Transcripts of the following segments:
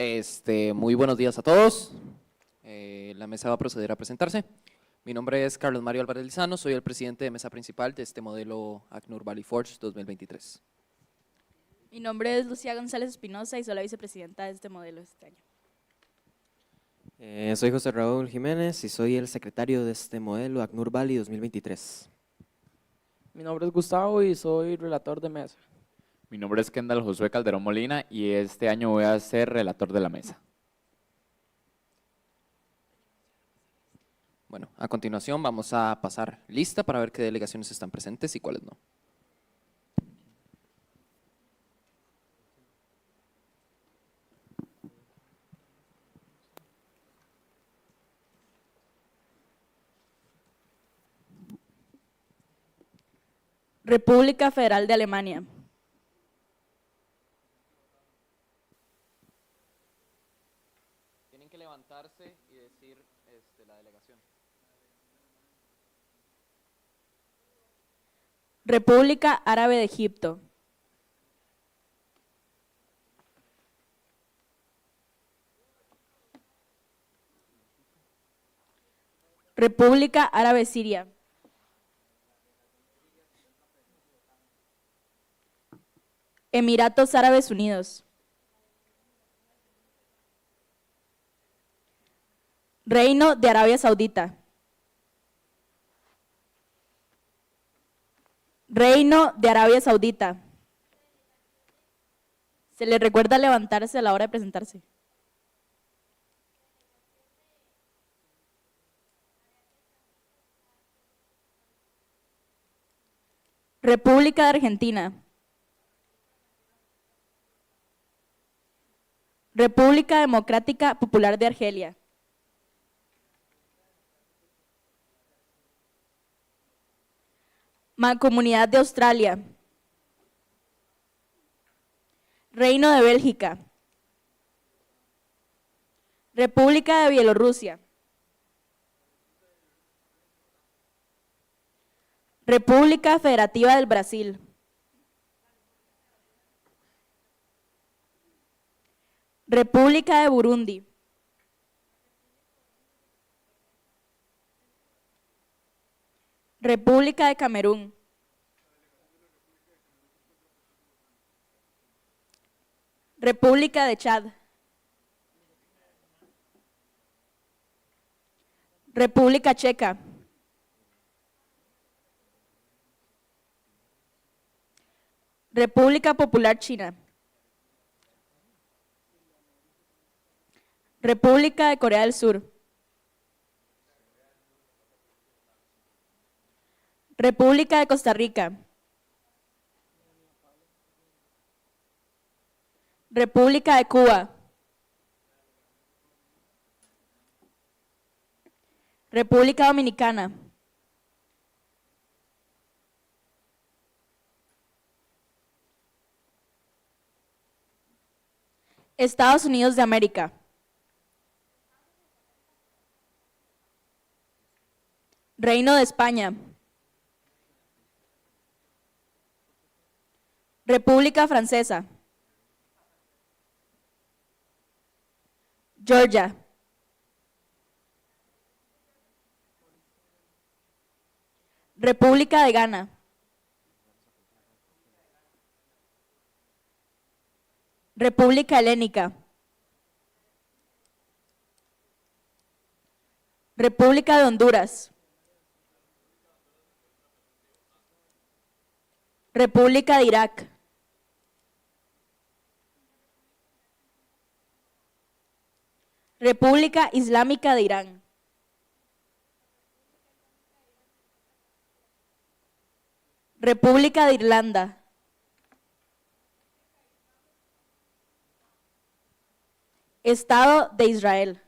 Muy buenos días a todos. La mesa va a proceder a presentarse. Mi nombre es Carlos Mario Álvarez Lizano, soy el presidente de mesa principal de este modelo Mun Valley Forge 2023. Mi nombre es Lucía González Espinosa y soy la vicepresidenta de este modelo este año. Soy José Raúl Jiménez y soy el secretario de este modelo Mun Valley 2023. Mi nombre es Gustavo y soy relator de mesa. Mi nombre es Kendall Josué Calderón Molina y este año voy a ser relator de la mesa. Bueno, a continuación vamos a pasar lista para ver qué delegaciones están presentes y cuáles no. República Federal de Alemania. Tienen que levantarse y decir la delegación. República Árabe de Egipto. República Árabe Siria. Emiratos Árabes Unidos. Reino de Arabia Saudita. Reino de Arabia Saudita. Se les recuerda levantarse a la hora de presentarse. República de Argentina. República Democrática Popular de Argelia. Mancomunidad de Australia. Reino de Bélgica. República de Bielorrusia. República Federativa del Brasil. República de Burundi. República de Camerún. República de Chad. República Checa. República Popular China. República de Corea del Sur. República de Costa Rica. República de Cuba. República Dominicana. Estados Unidos de América. Reino de España. República Francesa. Georgia. República de Ghana. República Helénica. República de Honduras. República de Irak. República Islámica de Irán. República de Irlanda. Estado de Israel.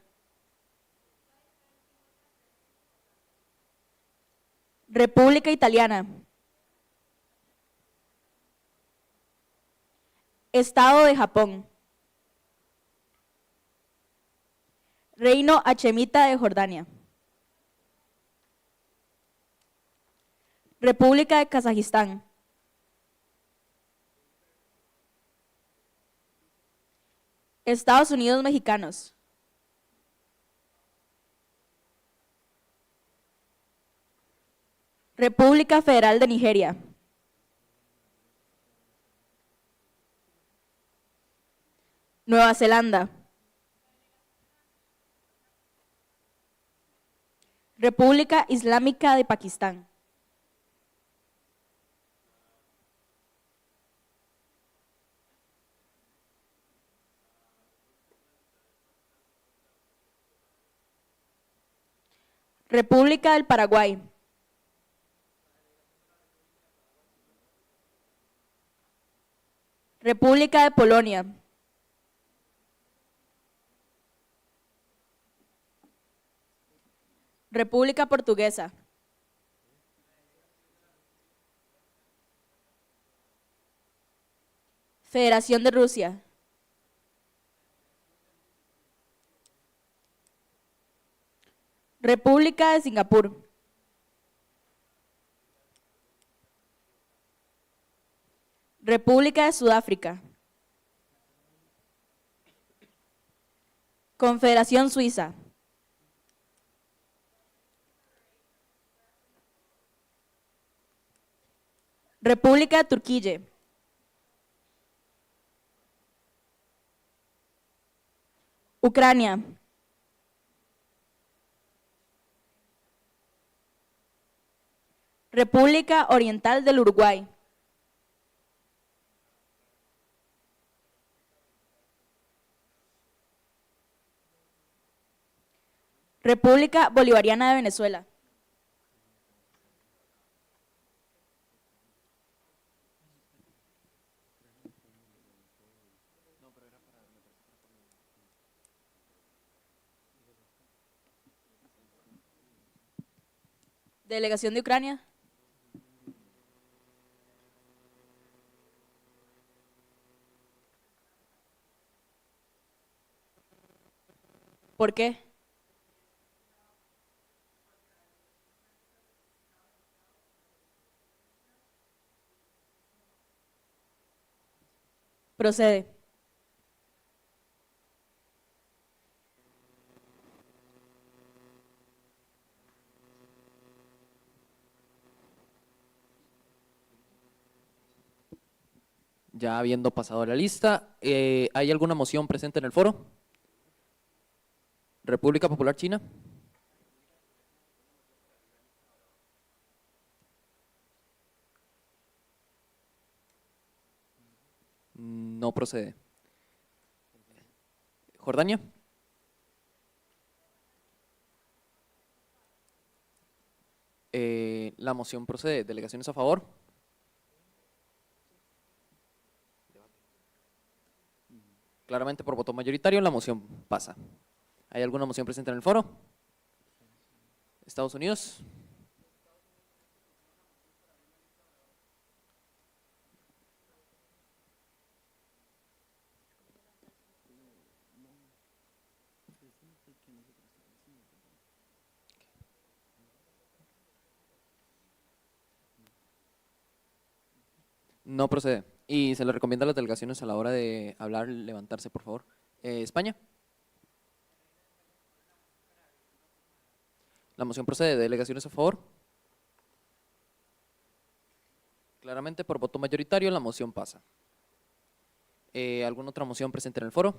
República Italiana. Estado de Japón. Reino Hachemita de Jordania. República de Kazajistán. Estados Unidos mexicanos. República Federal de Nigeria. Nueva Zelanda. República Islámica de Pakistán. República del Paraguay. República de Polonia. República Portuguesa. Federación de Rusia. República de Singapur. República de Sudáfrica. Confederación Suiza. República de Turquía. Ucrania. República Oriental del Uruguay. República Bolivariana de Venezuela. Delegación de Ucrania. ¿Por qué? Procede. Ya habiendo pasado la lista, ¿hay alguna moción presente en el foro? República Popular China. No procede. Jordania. La moción procede. ¿Delegaciones a favor? Claramente por voto mayoritario la moción pasa. ¿Hay alguna moción presente en el foro? Estados Unidos. No procede. Y se le recomienda a las delegaciones a la hora de hablar, levantarse, por favor. España. La moción procede. ¿Delegaciones a favor? Claramente por voto mayoritario la moción pasa. ¿Alguna otra moción presente en el foro?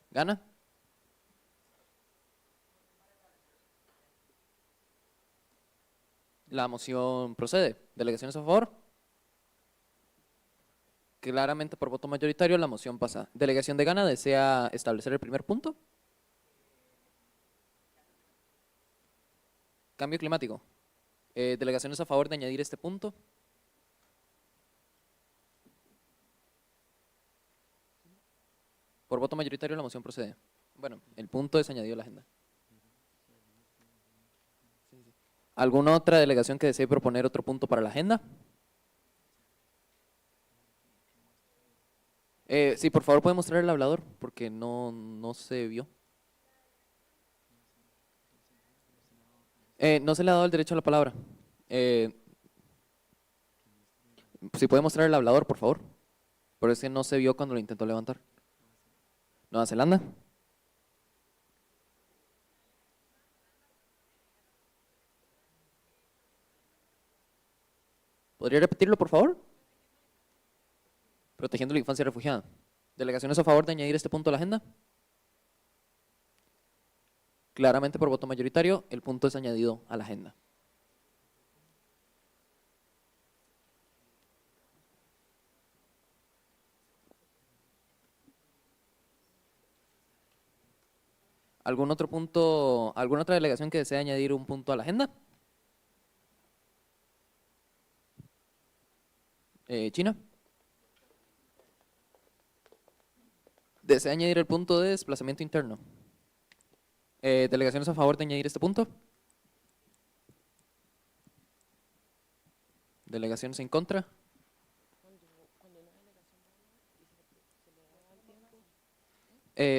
¿Gana? La moción procede. ¿Delegaciones a favor? Claramente por voto mayoritario la moción pasa. ¿Delegación de Ghana desea establecer el primer punto? Cambio climático. ¿Delegaciones a favor de añadir este punto? Por voto mayoritario la moción procede. Bueno, el punto es añadido a la agenda. ¿Alguna otra delegación que desee proponer otro punto para la agenda? Sí, por favor, ¿puede mostrar el hablador? Porque no se vio. No se le ha dado el derecho a la palabra. Si puede mostrar el hablador, por favor. Pero ese no se vio cuando lo intentó levantar. Nueva Zelanda. ¿Podría repetirlo, por favor? Protegiendo la infancia refugiada. ¿Delegaciones a favor de añadir este punto a la agenda? Claramente por voto mayoritario, el punto es añadido a la agenda. ¿Algún otro punto, alguna otra delegación que desee añadir un punto a la agenda? China. ¿Desea añadir el punto de desplazamiento interno? ¿Delegaciones a favor de añadir este punto? ¿Delegaciones en contra?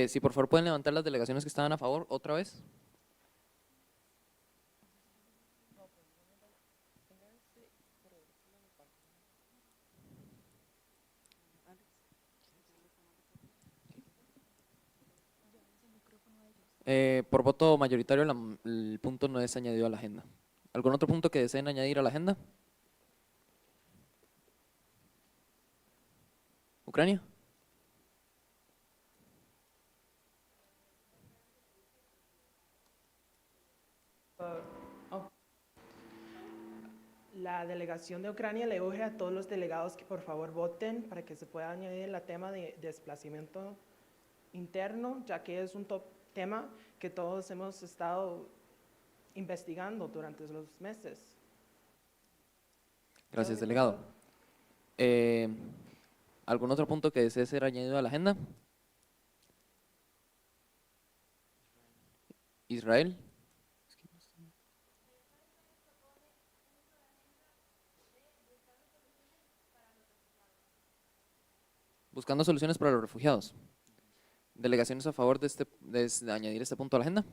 Si por favor pueden levantar las delegaciones que estaban a favor otra vez. Por voto mayoritario el punto no es añadido a la agenda. ¿Algún otro punto que deseen añadir a la agenda? ¿Ucrania? La delegación de Ucrania le urge a todos los delegados que por favor voten para que se pueda añadir el tema de desplazamiento interno, ya que es un tema que todos hemos estado investigando durante los meses. Gracias, delegado. ¿Algún otro punto que desee ser añadido a la agenda? Israel. Buscando soluciones para los refugiados. ¿Delegaciones a favor de añadir este punto a la agenda?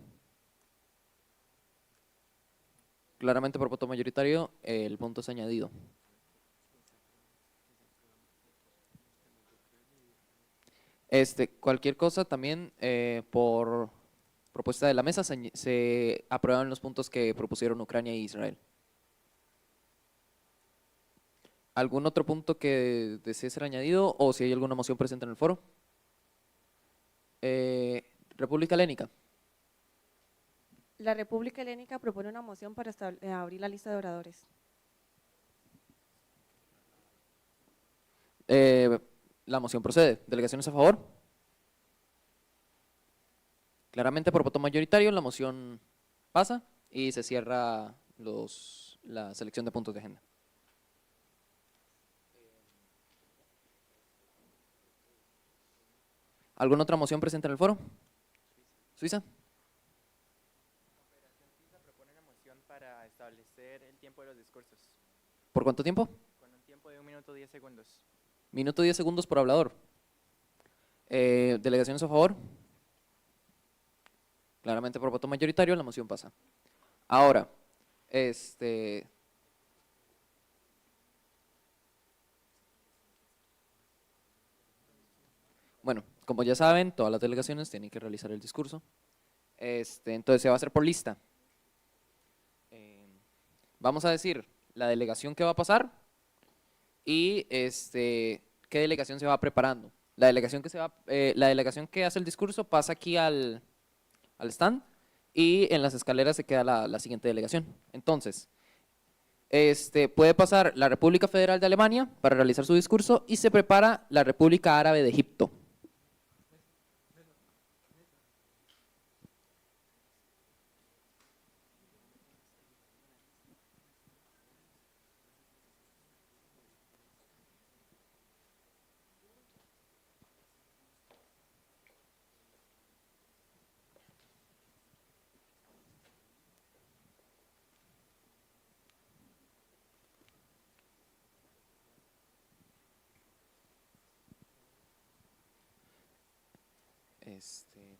Claramente por voto mayoritario el punto es añadido. Cualquier cosa también por propuesta de la mesa se aprueban los puntos que propusieron Ucrania e Israel. ¿Algún otro punto que desee ser añadido o si hay alguna moción presente en el foro? República Helénica. La República Helénica propone una moción para abrir la lista de oradores. La moción procede. ¿Delegaciones a favor? Claramente por voto mayoritario la moción pasa y se cierra la selección de puntos de agenda. ¿Alguna otra moción presente en el foro? ¿Suiza? Propone una moción para establecer el tiempo de los discursos. ¿Por cuánto tiempo? Con un tiempo de 1 minuto 10 segundos. Minuto 10 segundos por hablador. ¿Delegaciones a favor? Claramente por voto mayoritario la moción pasa. Ahora, bueno, como ya saben, todas las delegaciones tienen que realizar el discurso. Entonces se va a hacer por lista. Vamos a decir la delegación que va a pasar y qué delegación se va preparando. La delegación que hace el discurso pasa aquí al stand y en las escaleras se queda la siguiente delegación. Entonces, puede pasar la República Federal de Alemania para realizar su discurso y se prepara la República Árabe de Egipto.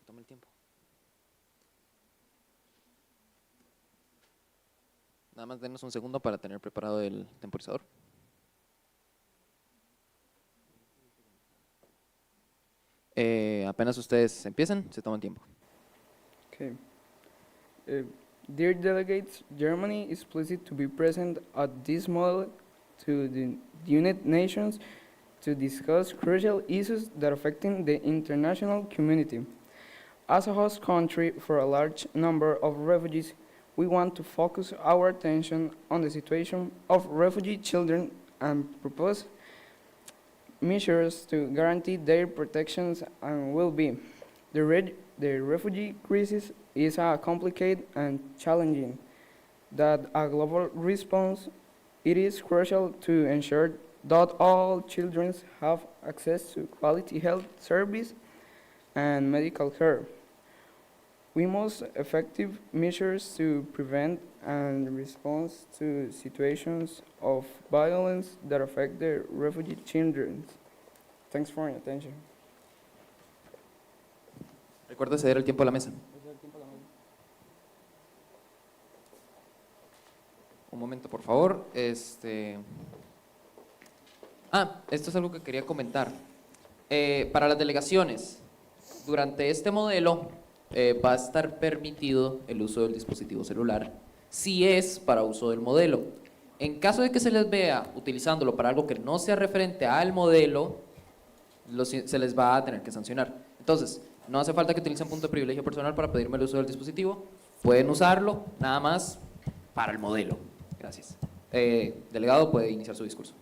Toma el tiempo. Nada más denos un segundo para tener preparado el temporizador. Apenas ustedes empiecen, se toman tiempo. Okay. Dear delegates, Germany is pleased to be present at this model to the United Nations to discuss crucial issues that affecting the international community. As a host country for a large number of refugees, we want to focus our attention on the situation of refugee children and propose measures to guarantee their protections and well-being. The refugee crisis is a complicated and challenging. That a global response, it is crucial to ensure that all children have access to quality health service and medical care. We must effective measures to prevent and respond to situations of violence that affect the refugee children. Thanks for your attention. Recuerda ceder el tiempo a la mesa. Un momento, por favor. Esto es algo que quería comentar. Para las delegaciones, durante este modelo va a estar permitido el uso del dispositivo celular si es para uso del modelo. En caso de que se les vea utilizándolo para algo que no sea referente al modelo, se les va a tener que sancionar. Entonces, no hace falta que utilicen punto de privilegio personal para pedirme el uso del dispositivo. Pueden usarlo nada más para el modelo. Gracias. Delegado, puede iniciar su discurso.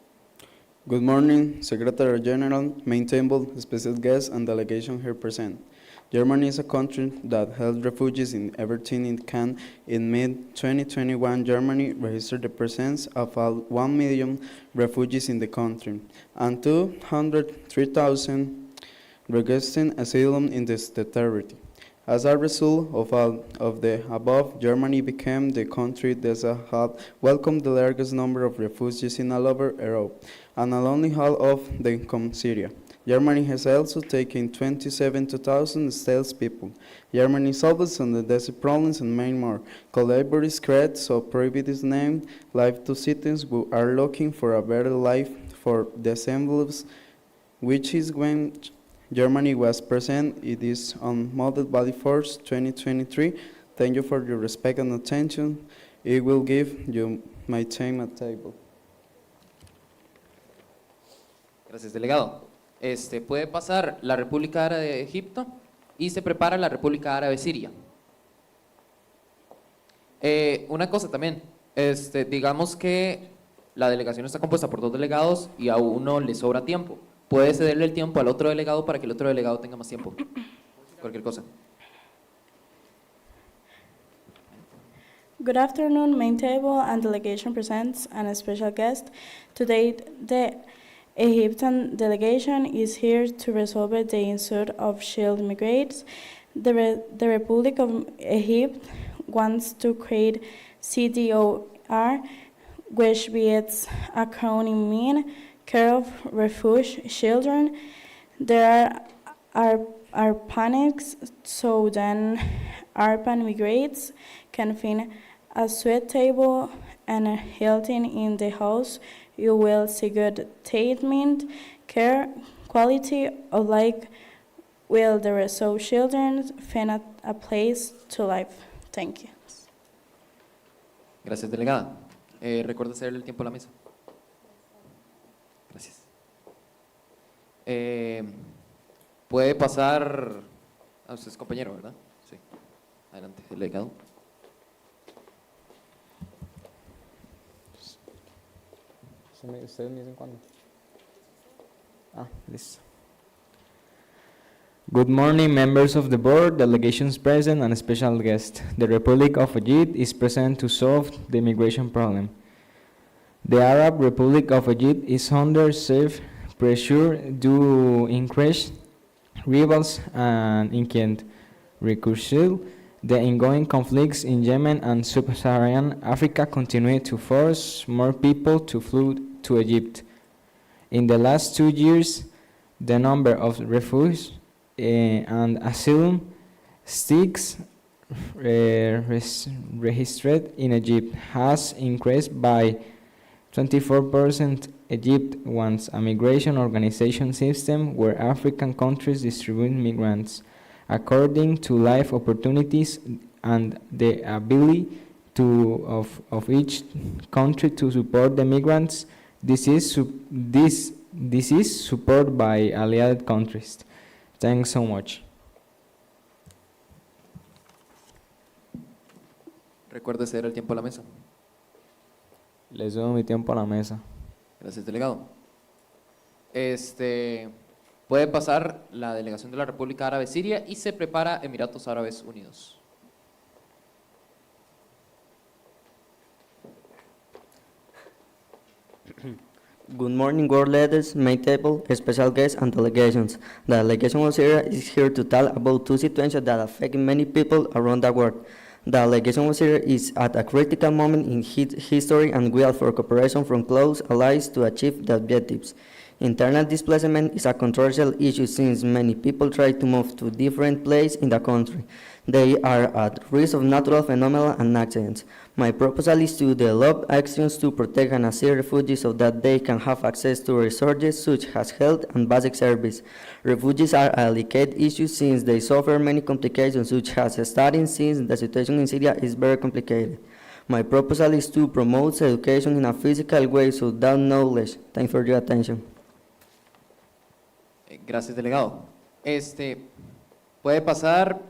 Good morning, Secretary General, main table, special guests, and delegation here present. Germany is a country that held refugees in everything it can. In mid-2021, Germany registered the presence of 1 million refugees in the country and 203,000 requesting asylum in this territory. As a result of all of the above, Germany became the country that had welcomed the largest number of refugees in all over Europe, and not only all of them from Syria. Germany has also taken 27,000 stales people. Germany solves some of the desert problems and many more. Collaborators create so previous name life to citizens who are looking for a better life for themselves, which is when Germany was present. It is on Mun Valley Forge 2023. Thank you for your respect and attention. It will give you my time at table. Gracias, delegado. Puede pasar la República Árabe de Egipto y se prepara la República Árabe Siria. Una cosa también, digamos que la delegación está compuesta por 2 delegados y a uno le sobra tiempo. Puede cederle el tiempo al otro delegado para que el otro delegado tenga más tiempo. Cualquier cosa. Good afternoon, main table and delegation presents and a special guest. Today, the Egyptian delegation is here to resolve the issue of child migrants. The Republic of Egypt wants to create CDOR, which be its acronym mean care of refugee children. There are panics, so then urban migrants can find a suitable and healthy in the house. You will see good treatment, care, quality of life. Will the rest of children find a place to live? Thank you. Gracias, delegada. Recuerda cederle el tiempo a la mesa. Gracias. Puede pasar. Usted es compañero, ¿verdad? Sí. Adelante, delegado. Ustedes me dicen cuándo. Listo. Good morning, members of the board, delegations present, and special guest. The Republic of Egypt is present to solve the immigration problem. The Arab Republic of Egypt is under severe pressure due to increased rivals and intent recursive. The ongoing conflicts in Yemen and sub-Saharan Africa continue to force more people to flee to Egypt. In the last 2 years, the number of refugees and asylum seekers registered in Egypt has increased by 24%. Egypt wants a migration organization system where African countries distribute migrants according to life opportunities and the ability of each country to support the migrants. This is supported by allied countries. Thanks so much. Recuerde ceder el tiempo a la mesa. Les doy mi tiempo a la mesa. Gracias, delegado. Puede pasar la delegación de la República Árabe Siria y se prepara Emiratos Árabes Unidos. Good morning, world leaders, main table, special guests, and delegations. The delegation of Syria is here to talk about two situations that affect many people around the world. The delegation of Syria is at a critical moment in history and we are for cooperation from close allies to achieve the objectives. Internal displacement is a controversial issue since many people try to move to different places in the country. They are at risk of natural phenomena and accidents. My proposal is to develop actions to protect and assist refugees so that they can have access to resources such as health and basic service. Refugees are a delicate issue since they suffer many complications such as studying since the situation in Syria is very complicated. My proposal is to promote education in a physical way so that knowledge. Thanks for your attention. Gracias, delegado. Puede pasar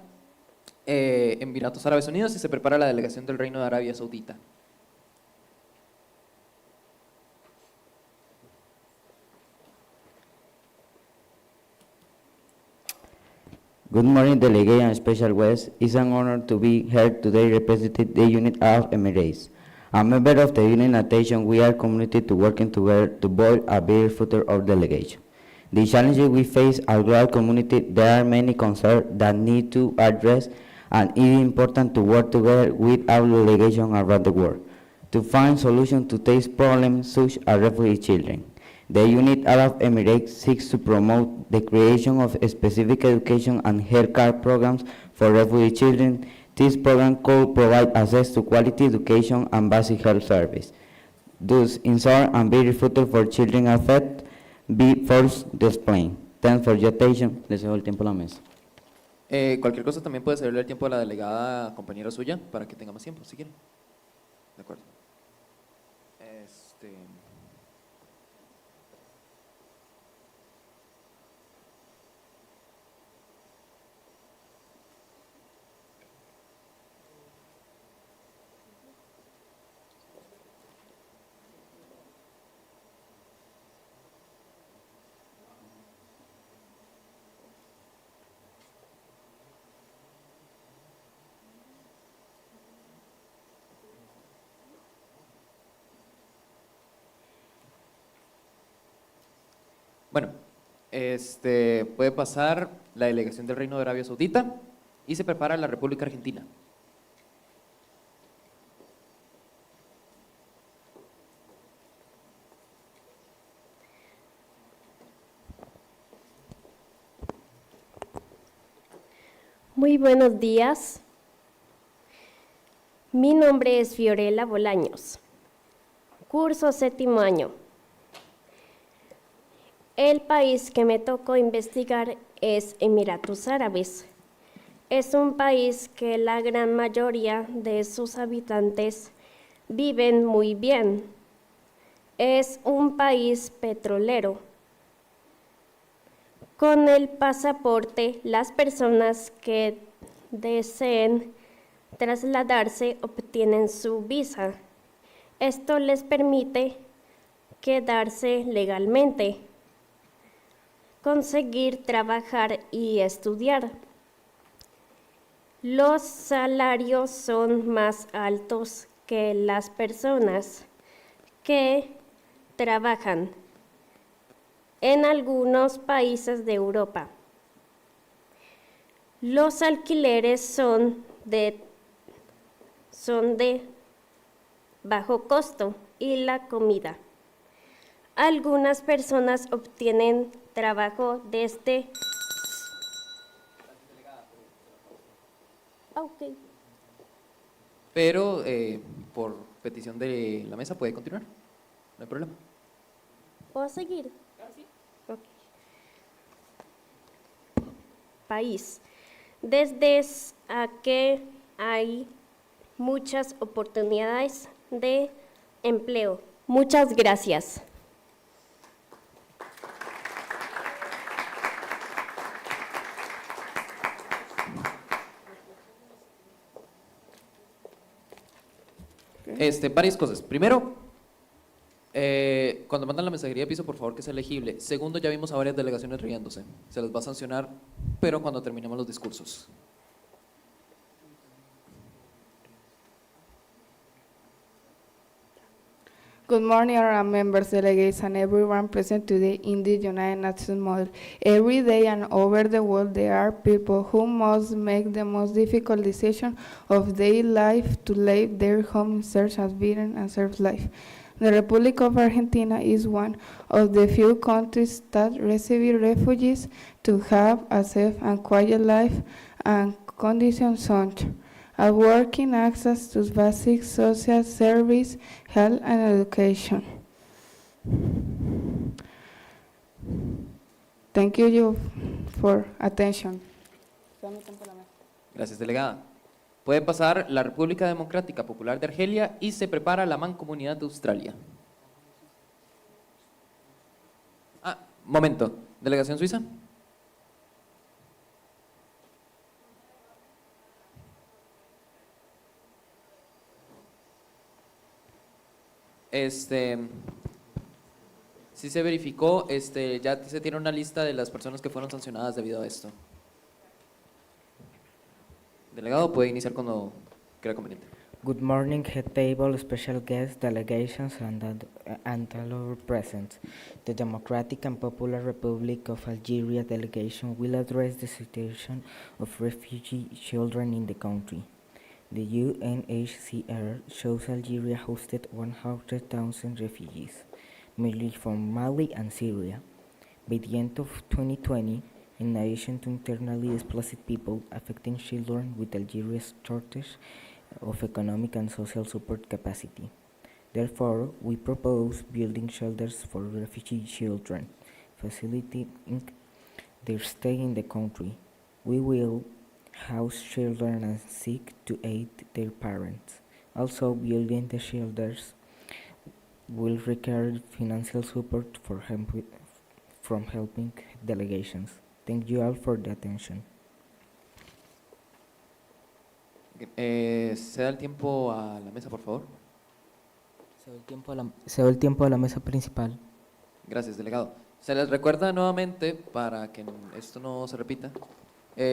Emiratos Árabes Unidos y se prepara la delegación del Reino de Arabia Saudita. Good morning, delegate and special guests. It's an honor to be here today representing the United Arab Emirates. A member of the United Nations, we are committed to working together to build a better future of delegation. The challenges we face as global community, there are many concerns that need to address, and it is important to work together with our delegation around the world to find solutions to these problems such as refugee children. The United Arab Emirates seeks to promote the creation of specific education and healthcare programs for refugee children. This program could provide access to quality education and basic health service. Thus, ensure and be future for children affected be forced to explain. Thanks for your attention. Les dejo el tiempo a la mesa. Cualquier cosa también puede cederle el tiempo a la delegada compañera suya para que tenga más tiempo, si quiere. De acuerdo. Bueno, puede pasar la delegación del Reino de Arabia Saudita y se prepara la República Argentina. Muy buenos días. Mi nombre es Fiorella Bolaños. Curso 7º año. El país que me tocó investigar es Emiratos Árabes. Es un país que la gran mayoría de sus habitantes viven muy bien. Es un país petrolero. Con el pasaporte, las personas que deseen trasladarse obtienen su visa. Esto les permite quedarse legalmente, conseguir trabajar y estudiar. Los salarios son más altos que las personas que trabajan en algunos países de Europa. Los alquileres son de bajo costo y la comida. Algunas personas obtienen trabajo desde... Okay. Pero por petición de la mesa puede continuar. No hay problema. ¿Puedo seguir? Ok. País. Desde que hay muchas oportunidades de empleo. Muchas gracias. Varias cosas. Primero, cuando mandan la mensajería de piso, por favor que sea legible. Segundo, ya vimos a varias delegaciones riéndose. Se les va a sancionar, pero cuando terminemos los discursos. Good morning, our members, delegates, and everyone present today in the United Nations model. Every day and over the world, there are people who must make the most difficult decision of their life to leave their home in search of better and safe life. The Republic of Argentina is one of the few countries that receive refugees to have a safe and quiet life and conditions such as working access to basic social service, health and education. Thank you for attention. Gracias, delegada. Puede pasar la República Democrática Popular de Argelia y se prepara la Mancomunidad de Australia. Momento. ¿Delegación suiza? Sí se verificó, ya se tiene una lista de las personas que fueron sancionadas debido a esto. Delegado, puede iniciar cuando crea conveniente. Good morning, head table, special guests, delegations, and all present. The Democratic and Popular Republic of Algeria delegation will address the situation of refugee children in the country. The UNHCR shows Algeria hosted 100,000 refugees, mainly from Mali and Syria. By the end of 2020, in addition to internally displaced people affecting children with Algeria's shortage of economic and social support capacity. Therefore, we propose building shelters for refugee children, facilitating their stay in the country. We will house children and seek to aid their parents. Also, building the shelters will require financial support from helping delegations. Thank you all for the attention. Se da el tiempo a la mesa, por favor. Cedo el tiempo a la mesa principal. Gracias, delegado. Se les recuerda nuevamente, para que esto no se repita,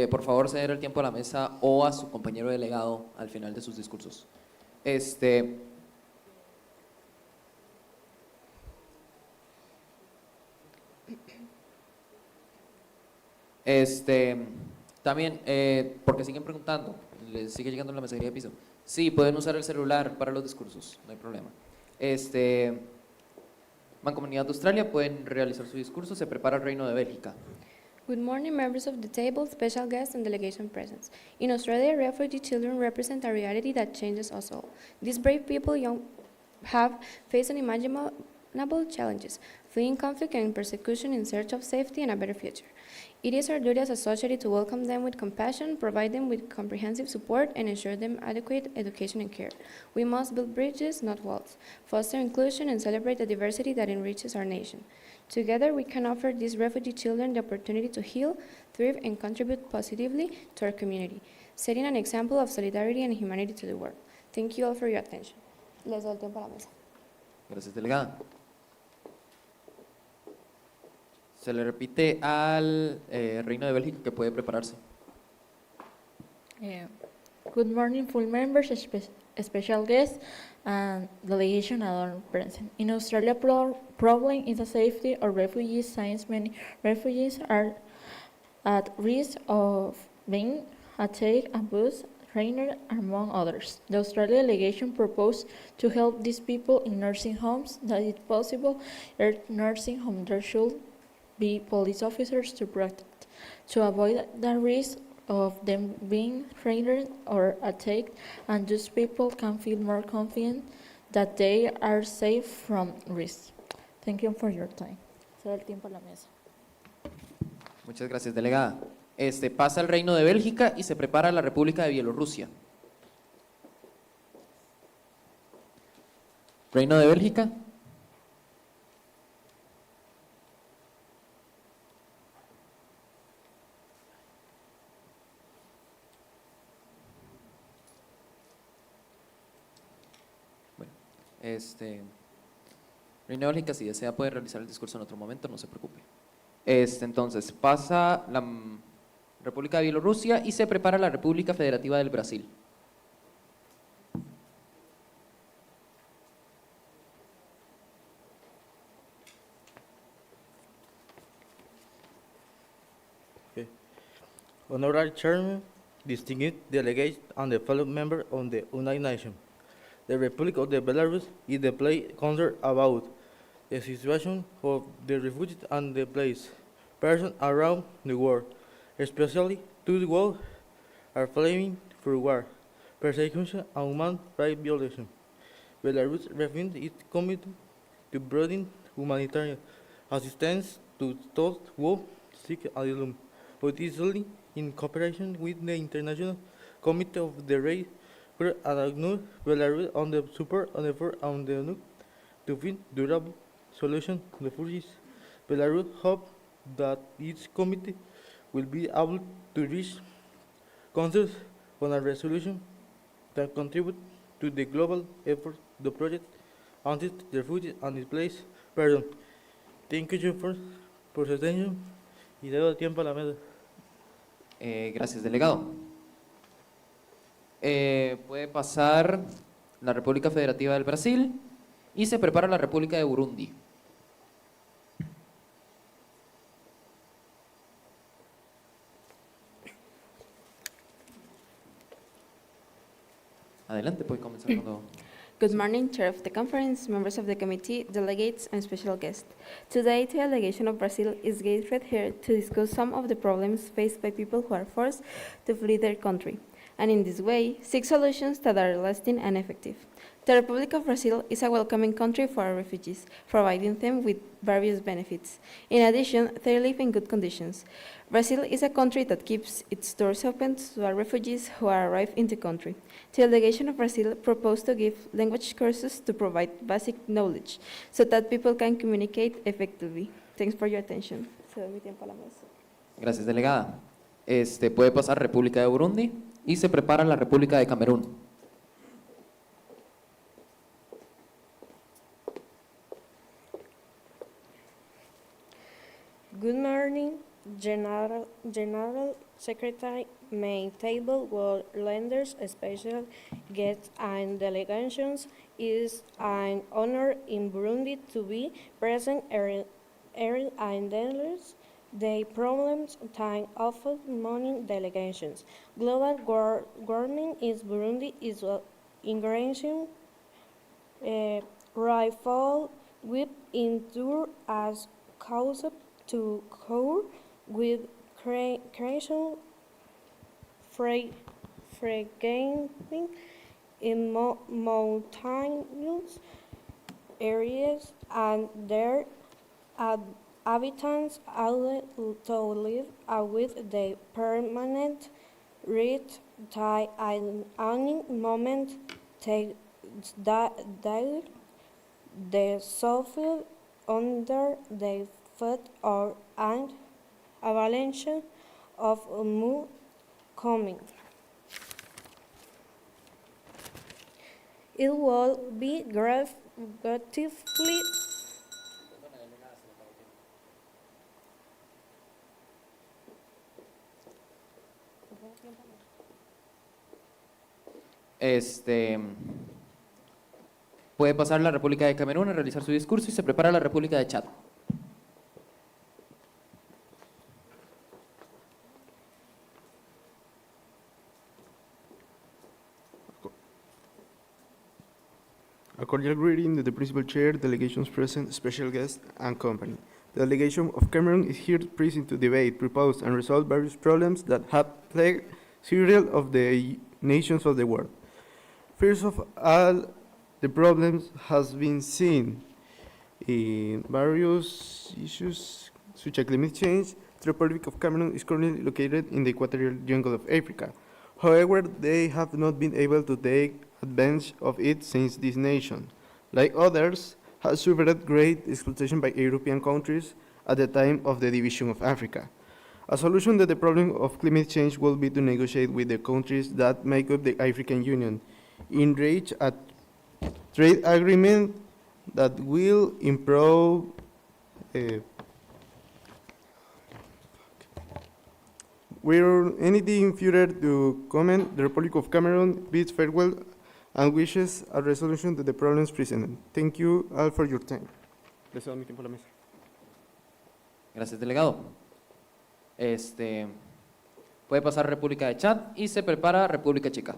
por favor ceder el tiempo a la mesa o a su compañero delegado al final de sus discursos. También, porque siguen preguntando, les sigue llegando la mensajería de piso. Sí, pueden usar el celular para los discursos, no hay problema. Mancomunidad de Australia, pueden realizar su discurso, se prepara el Reino de Bélgica. Good morning, members of the table, special guests, and delegation presence. In Australia, refugee children represent a reality that changes us all. These brave people have faced unimaginable challenges, fleeing conflict and persecution in search of safety and a better future. It is our duty as a society to welcome them with compassion, provide them with comprehensive support, and ensure them adequate education and care. We must build bridges, not walls, foster inclusion, and celebrate the diversity that enriches our nation. Together, we can offer these refugee children the opportunity to heal, thrive, and contribute positively to our community, setting an example of solidarity and humanity to the world. Thank you all for your attention. Les doy el tiempo a la mesa. Gracias, delegada. Se le repite al Reino de Bélgica que puede prepararse. Good morning, full members, special guests, and delegation are present. In Australia, problem is the safety of refugees, since many refugees are at risk of being attacked, abused, trained, among others. The Australian delegation proposed to help these people in nursing homes. That is possible, nursing homes there should be police officers to protect, to avoid the risk of them being trained or attacked, and those people can feel more confident that they are safe from risk. Thank you for your time. Será el tiempo a la mesa. Muchas gracias, delegada. Pasa el Reino de Bélgica y se prepara la República de Bielorrusia. Reino de Bélgica. Bueno, Reino de Bélgica, si desea puede realizar el discurso en otro momento, no se preocupe. Entonces, pasa la República de Bielorrusia y se prepara la República Federativa del Brasil. Honorary Chairman, distinguished delegates, and the fellow members of the United Nations. The Republic of the Belarus is the place concerned about the situation of the refugees and the place persons around the world, especially those who are fleeing from war, persecution, and human rights violations. Belarus refuges is committed to providing humanitarian assistance to those who seek asylum, particularly in cooperation with the International Committee of the Red Cross and ACNUR, Belarus on the support and effort on the ACNUR to find durable solution to refugees. Belarus hopes that its committee will be able to reach consensus on a resolution that contribute to the global effort the project assist the refugees and displaced persons. Thank you for su atención y le doy tiempo a la mesa. Gracias, delegado. Puede pasar la República Federativa del Brasil y se prepara la República de Burundi. Adelante, puede comenzar cuando... Good morning, Chair of the Conference, members of the committee, delegates, and special guests. Today, the delegation of Brazil is gathered here to discuss some of the problems faced by people who are forced to flee their country, and in this way, seek solutions that are lasting and effective. The Republic of Brazil is a welcoming country for our refugees, providing them with various benefits. In addition, they live in good conditions. Brazil is a country that keeps its doors open to our refugees who arrive in the country. The delegation of Brazil proposed to give language courses to provide basic knowledge so that people can communicate effectively. Thanks for your attention. Gracias, delegada. Puede pasar República de Burundi y se prepara la República de Camerún. Good morning, General Secretary, main table, world lenders, special guests and delegations. Is an honor in Burundi to be present and dealers. The problems time of money delegations. Global warming is Burundi is ingredient rifle whip endure as cause to cover with creation fragmenting in mountainous areas and their inhabitants to live with the permanent rate tie and any moment take the suffer under the foot or an avalanche of moon coming. It will be gratifully Puede pasar la República de Camerún a realizar su discurso y se prepara la República de Chad. A cordial greeting to the Principal Chair, delegations present, special guests, and company. The delegation of Cameroon is here present to debate, propose, and resolve various problems that have plagued several of the nations of the world. First of all, the problems has been seen in various issues such as climate change. The Republic of Cameroon is currently located in the equatorial jungle of Africa. However, they have not been able to take advantage of it since this nation, like others, has suffered great exploitation by European countries at the time of the division of Africa. A solution to the problem of climate change will be to negotiate with the countries that make up the African Union in reach a trade agreement that will improve Without anything further to comment, the Republic of Cameroon bids farewell and wishes a resolution to the problems presented. Thank you all for your time. Les cedo mi tiempo a la mesa. Gracias, delegado. Puede pasar República de Chad y se prepara República Checa.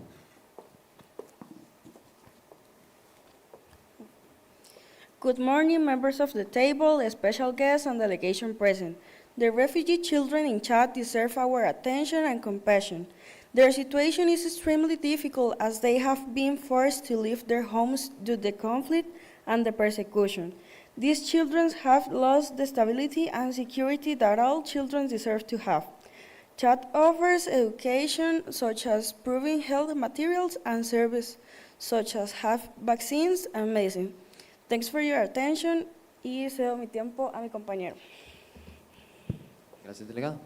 Good morning, members of the table, special guests, and delegation present. The refugee children in Chad deserve our attention and compassion. Their situation is extremely difficult as they have been forced to leave their homes due to the conflict and the persecution. These children have lost the stability and security that all children deserve to have. Chad offers education such as proven health materials and services such as have vaccines and medicine. Thanks for your attention y cedo mi tiempo a mi compañero. Gracias, delegado.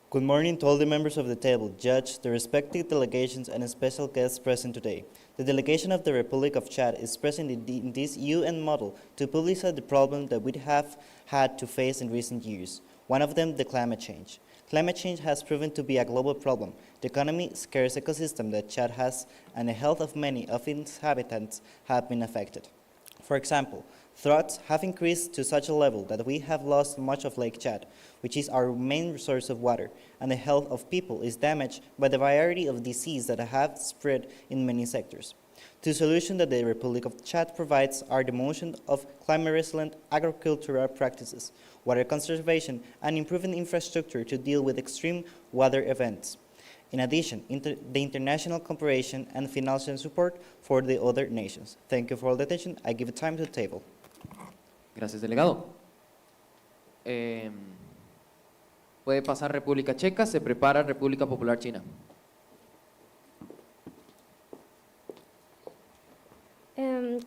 Good morning to all the members of the table, judge, the respective delegations, and special guests present today. The delegation of the Republic of Chad is present in this UN model to publicize the problem that we have had to face in recent years. One of them, the climate change. Climate change has proven to be a global problem. The economy, scarce ecosystem that Chad has, and the health of many of its inhabitants have been affected. For example, droughts have increased to such a level that we have lost much of Lake Chad, which is our main resource of water, and the health of people is damaged by the variety of diseases that have spread in many sectors. The solution that the Republic of Chad provides are the motion of climate-resilient agricultural practices, water conservation, and improving infrastructure to deal with extreme weather events. In addition, the international cooperation and financial support for the other nations. Thank you for all the attention. I give time to the table. Gracias, delegado. Puede pasar República Checa, se prepara República Popular China.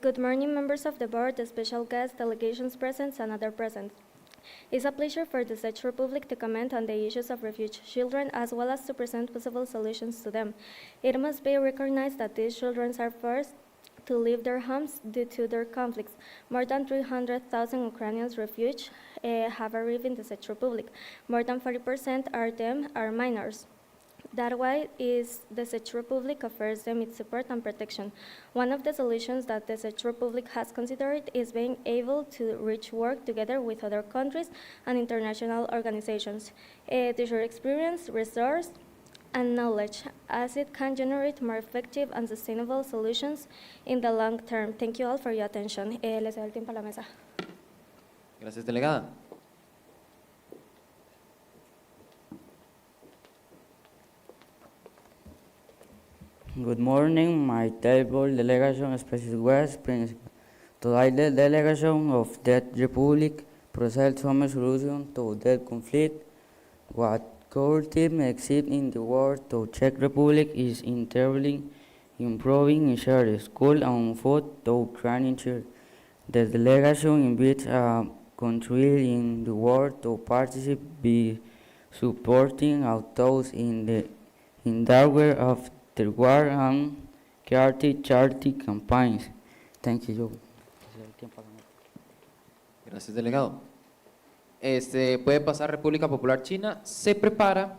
Good morning, members of the board, the special guests, delegations present, and other present. It's a pleasure for the Czech Republic to comment on the issues of refugee children as well as to present possible solutions to them. It must be recognized that these children are forced to leave their homes due to their conflicts. More than 300,000 Ukrainian refugees have arrived in the Czech Republic. More than 40% of them are minors. That why is the Czech Republic offers them its support and protection. One of the solutions that the Czech Republic has considered is being able to reach work together with other countries and international organizations. To share experience, resource, and knowledge, as it can generate more effective and sustainable solutions in the long term. Thank you all for your attention. Les doy el tiempo a la mesa. Gracias, delegada. Good morning, my table delegation, special guest, principal. Today the delegation of the Republic presents some solution to the conflict. What core team exists in the world to Czech Republic is entirely improving shared school and food to Ukrainian children. The delegation invites a country in the world to participate by supporting those in danger of the war and charity campaigns. Thank you. Gracias, delegado. Puede pasar República Popular China, se prepara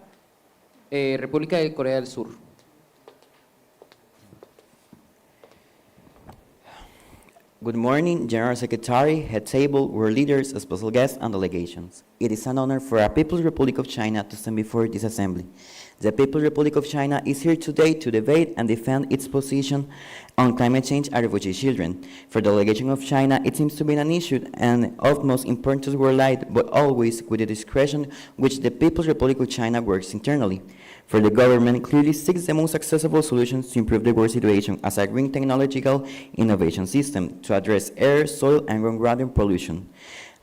República de Corea del Sur. Good morning, General Secretary, Head Table, World Leaders, Special Guests, and Delegations. It is an honor for a People's Republic of China to stand before this assembly. The People's Republic of China is here today to debate and defend its position on climate change and refugee children. For the delegation of China, it seems to be an issue and utmost importance worldwide, but always with the discretion which the People's Republic of China works internally. For the government clearly seeks the most accessible solutions to improve the world situation as a green technological innovation system to address air, soil, and groundwater pollution.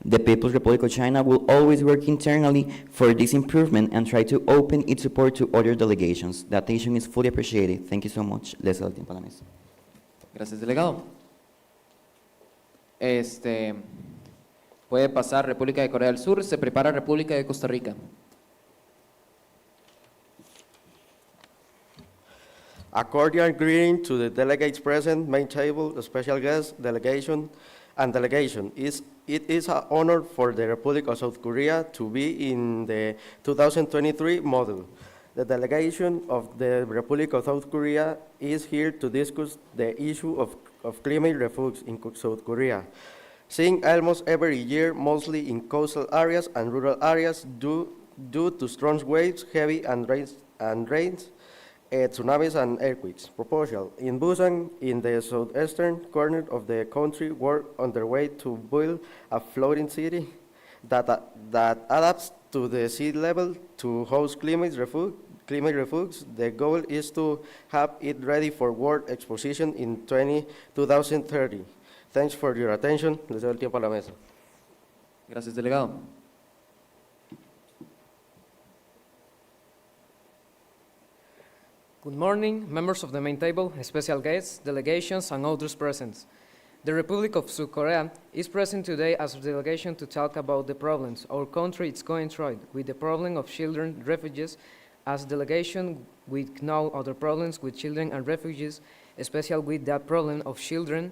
The People's Republic of China will always work internally for this improvement and try to open its support to other delegations. The attention is fully appreciated. Thank you so much. Les doy el tiempo a la mesa. Gracias, delegado. Puede pasar República de Corea del Sur, se prepara República de Costa Rica. A cordial greeting to the delegates present, main table, special guests, delegation, and delegation. It is an honor for the Republic of South Korea to be in the 2023 model. The delegation of the Republic of South Korea is here to discuss the issue of climate refuge in South Korea. Seen almost every year, mostly in coastal areas and rural areas due to strong waves, heavy rains, tsunamis and earthquakes. Proposal. In Busan, in the southeastern corner of the country, work underway to build a floating city that adapts to the sea level to host climate refuge. The goal is to have it ready for world exposition in 2030. Thanks for your attention. Les doy el tiempo a la mesa. Gracias, delegado. Good morning, members of the main table, special guests, delegations, and others present. The Republic of South Korea is present today as a delegation to talk about the problems our country is going through with the problem of children refugees. As a delegation, we know other problems with children and refugees, especially with that problem of children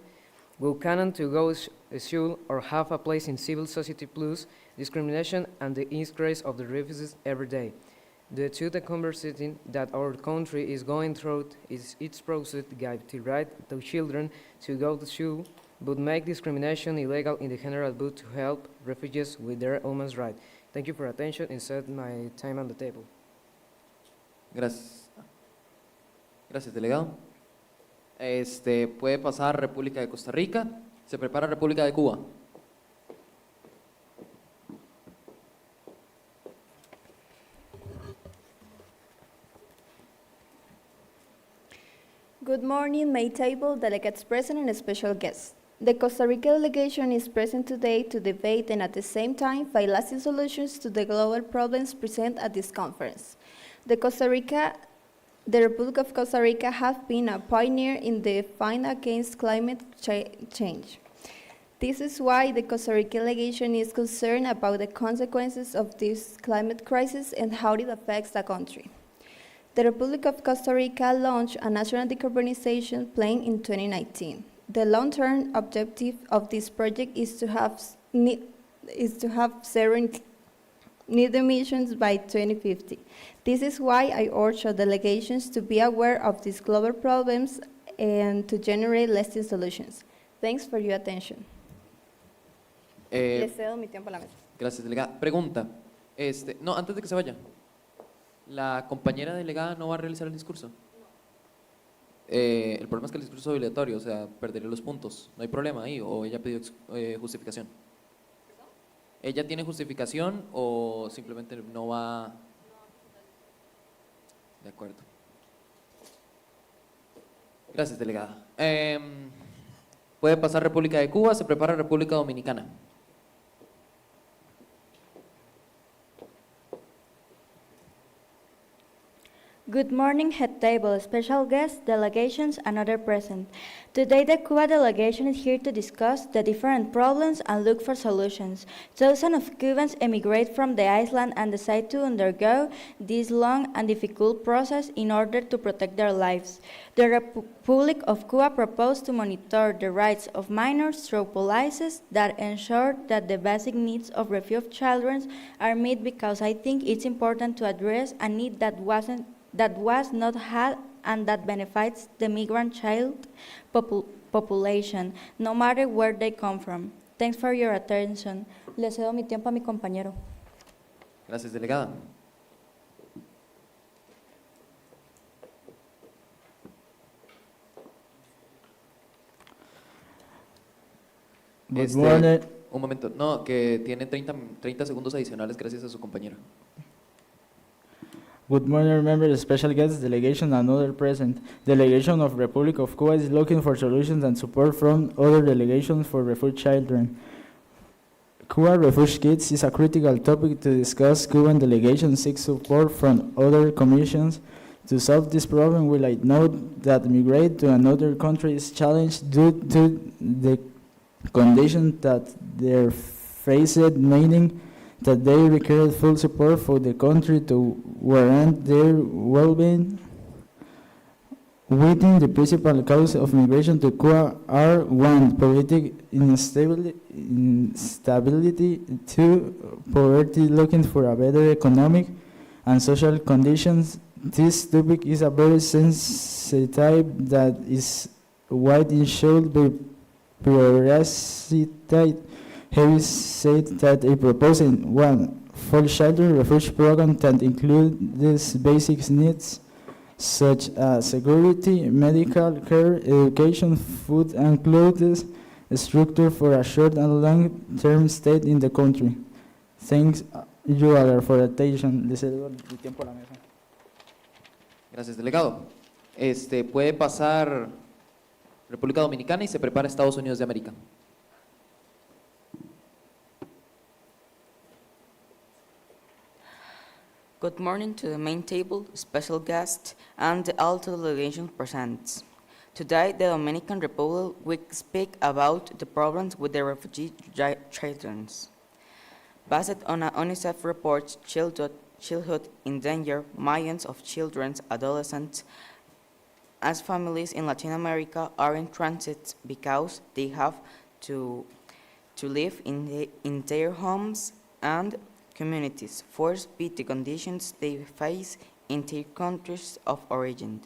who cannot to go to school or have a place in civil society plus discrimination and the increase of the refugees every day. Due to the conversation that our country is going through, its process gives the right to children to go to school, but make discrimination illegal in the general but to help refugees with their human rights. Thank you for your attention and set my time on the table. Gracias. Gracias, delegado. Puede pasar República de Costa Rica, se prepara República de Cuba. Good morning, May table, delegates present, and special guests. The Costa Rica delegation is present today to debate and at the same time find lasting solutions to the global problems present at this conference. The Republic of Costa Rica has been a pioneer in the fight against climate change. This is why the Costa Rica delegation is concerned about the consequences of this climate crisis and how it affects the country. The Republic of Costa Rica launched a national decarbonization plan in 2019. The long-term objective of this project is to have zero net emissions by 2050. This is why I urge our delegations to be aware of these global problems and to generate lasting solutions. Thanks for your attention. Les cedo mi tiempo a la mesa. Gracias, delegada. Pregunta. No, antes de que se vaya. ¿La compañera delegada no va a realizar el discurso? El problema es que el discurso es obligatorio, o sea, perdería los puntos. ¿No hay problema ahí? ¿O ella pidió justificación? ¿Ella tiene justificación o simplemente no va? De acuerdo. Gracias, delegada. Puede pasar República de Cuba, se prepara República Dominicana. Good morning, head table, special guests, delegations, and other present. Today, the Cuba delegation is here to discuss the different problems and look for solutions. Thousands of Cubans emigrate from the island and decide to undergo this long and difficult process in order to protect their lives. The Republic of Cuba proposed to monitor the rights of minors through policies that ensure that the basic needs of refugee children are met, because I think it's important to address a need that was not had and that benefits the migrant child population, no matter where they come from. Thanks for your attention. Le cedo mi tiempo a mi compañero. Gracias, delegada. Good morning. Un momento, no, que tiene 30 segundos adicionales gracias a su compañera. Good morning, members, special guests, delegation, and other present. Delegation of Republic of Cuba is looking for solutions and support from other delegations for refugee children. Cuba refugee kids is a critical topic to discuss. Cuban delegations seek support from other commissions. To solve this problem, we like note that migrate to another country is challenged due to the conditions that they're faced, meaning that they require full support for the country to warrant their well-being. Within the principal causes of migration to Cuba are 1. Political instability, 2. Poverty, looking for a better economic and social conditions. This topic is a very sensitive that is widely should be prioritized. Harris said that a proposing 1. For children refuge program that include these basic needs such as security, medical care, education, food and clothes, structure for a short and long-term stay in the country. Thanks you all for attention. Le cedo el tiempo a la mesa. Gracias, delegado. Puede pasar República Dominicana y se prepara Estados Unidos de América. Good morning to the main table, special guest, and the Alto delegation presents. Today, the Dominican Republic will speak about the problems with the refugee children. Based on a UNICEF report, childhood in danger, millions of children, adolescents, as families in Latin America are in transit because they have to live in their homes and communities, forced by the conditions they face in their countries of origin.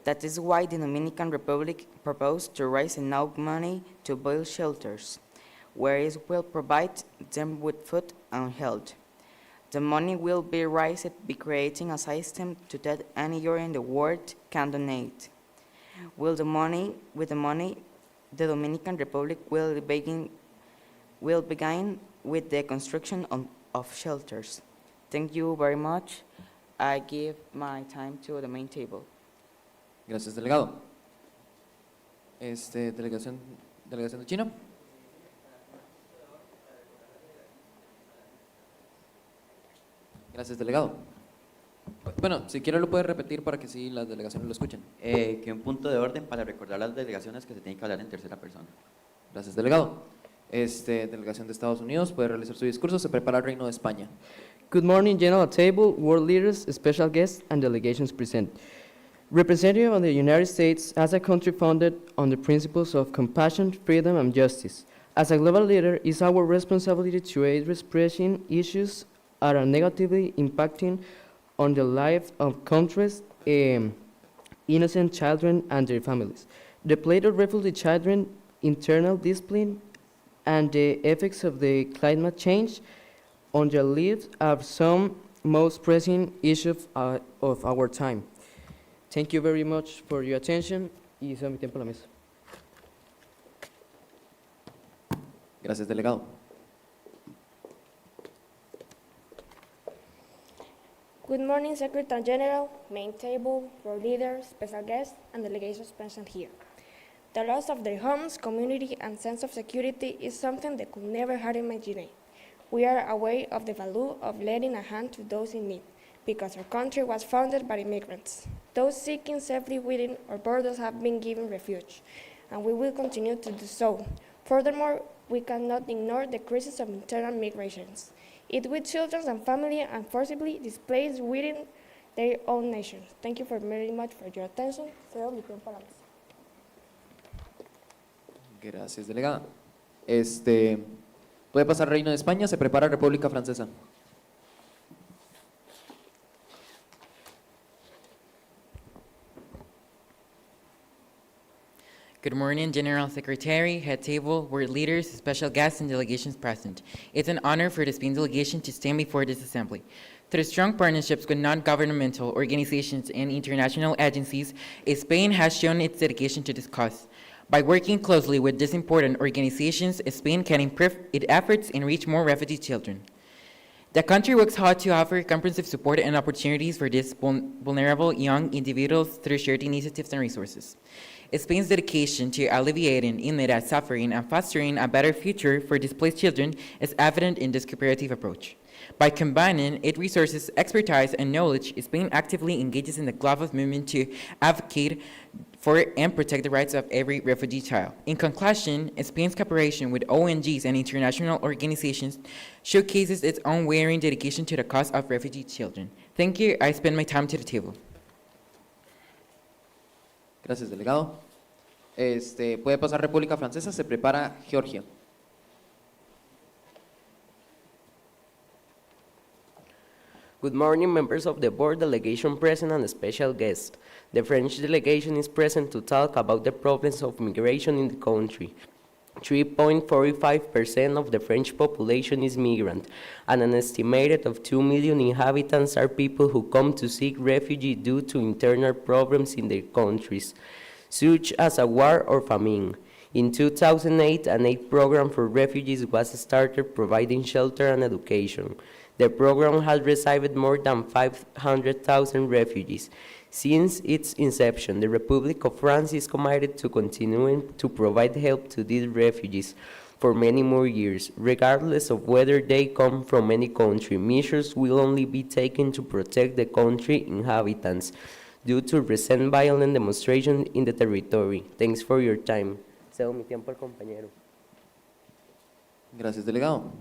That is why the Dominican Republic proposed to raise enough money to build shelters, where it will provide them with food and health. The money will be raised by creating a system to that anywhere in the world can donate. With the money, the Dominican Republic will begin with the construction of shelters. Thank you very much. I give my time to the main table. Gracias, delegado. Delegación de China. Gracias, delegado. Bueno, si quiere lo puede repetir para que sí las delegaciones lo escuchen. Que un punto de orden para recordar a las delegaciones que se tiene que hablar en tercera persona. Gracias, delegado. Delegación de Estados Unidos puede realizar su discurso. Se prepara el Reino de España. Good morning, General Table, world leaders, special guests, and delegations present. Representative of the United States as a country founded on the principles of compassion, freedom, and justice. As a global leader, it's our responsibility to aid expressing issues that are negatively impacting on the lives of countries, innocent children, and their families. The plight of refugee children, internal discipline, and the effects of the climate change on their lives are some most pressing issues of our time. Thank you very much for your attention. Y eso es mi tiempo a la mesa. Gracias, delegado. Good morning, Secretary General, main table, world leaders, special guests, and delegations present here. The loss of their homes, community, and sense of security is something they could never have imagined. We are aware of the value of lending a hand to those in need, because our country was founded by immigrants. Those seeking safety within our borders have been given refuge, and we will continue to do so. Furthermore, we cannot ignore the crisis of internal migrations. It with children and family and forcibly displaced within their own nations. Thank you very much for your attention. Cedo mi tiempo a la mesa. Gracias, delegada. Puede pasar Reino de España, se prepara República Francesa. Good morning, General Secretary, Head Table, world leaders, special guests, and delegations present. It's an honor for the Spain delegation to stand before this assembly. Through strong partnerships with non-governmental organizations and international agencies, Spain has shown its dedication to this cause. By working closely with these important organizations, Spain can improve its efforts and reach more refugee children. The country works hard to offer comprehensive support and opportunities for these vulnerable young individuals through shared initiatives and resources. Spain's dedication to alleviating immediate suffering and fostering a better future for displaced children is evident in this cooperative approach. By combining its resources, expertise, and knowledge, Spain actively engages in the global movement to advocate for and protect the rights of every refugee child. In conclusion, Spain's cooperation with ONGs and international organizations showcases its unwavering dedication to the cause of refugee children. Thank you. I spend my time to the table. Gracias, delegado. Puede pasar República Francesa, se prepara Georgia. Good morning, members of the board, delegation present, and special guests. The French delegation is present to talk about the problems of migration in the country. 3.45% of the French population is migrant, and an estimated of 2 million inhabitants are people who come to seek refuge due to internal problems in their countries, such as a war or famine. In 2008, an aid program for refugees was started providing shelter and education. The program has received more than 500,000 refugees. Since its inception, the Republic of France is committed to continuing to provide help to these refugees for many more years, regardless of whether they come from any country. Measures will only be taken to protect the country inhabitants due to recent violent demonstrations in the territory. Thanks for your time. Cedo mi tiempo al compañero. Gracias, delegado.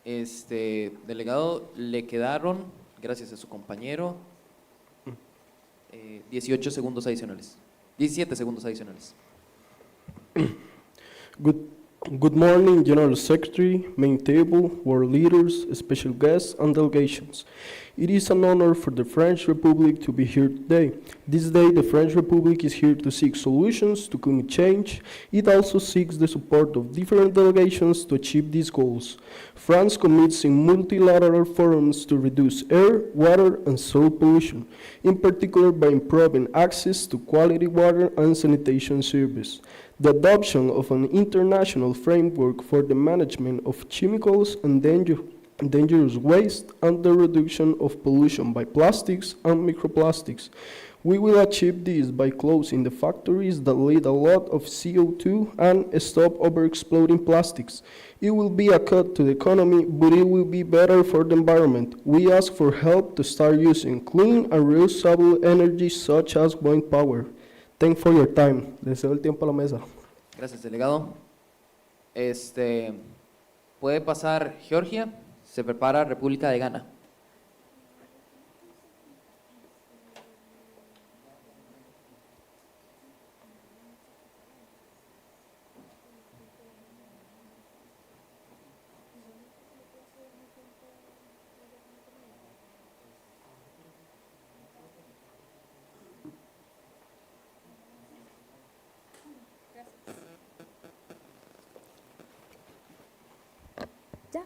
Delegado, le quedaron, gracias a su compañero, 18 segundos adicionales. 17 segundos adicionales. Good morning, General Secretary, main table, world leaders, special guests, and delegations. It is an honor for the French Republic to be here today. This day, the French Republic is here to seek solutions to climate change. It also seeks the support of different delegations to achieve these goals. France commits in multilateral forums to reduce air, water, and soil pollution, in particular by improving access to quality water and sanitation service. The adoption of an international framework for the management of chemicals and dangerous waste and the reduction of pollution by plastics and microplastics. We will achieve this by closing the factories that lead a lot of CO2 and stop overexploding plastics. It will be a cut to the economy, but it will be better for the environment. We ask for help to start using clean and reusable energy such as wind power. Thanks for your time. Les cedo el tiempo a la mesa. Gracias, delegado. Puede pasar Georgia, se prepara República de Ghana.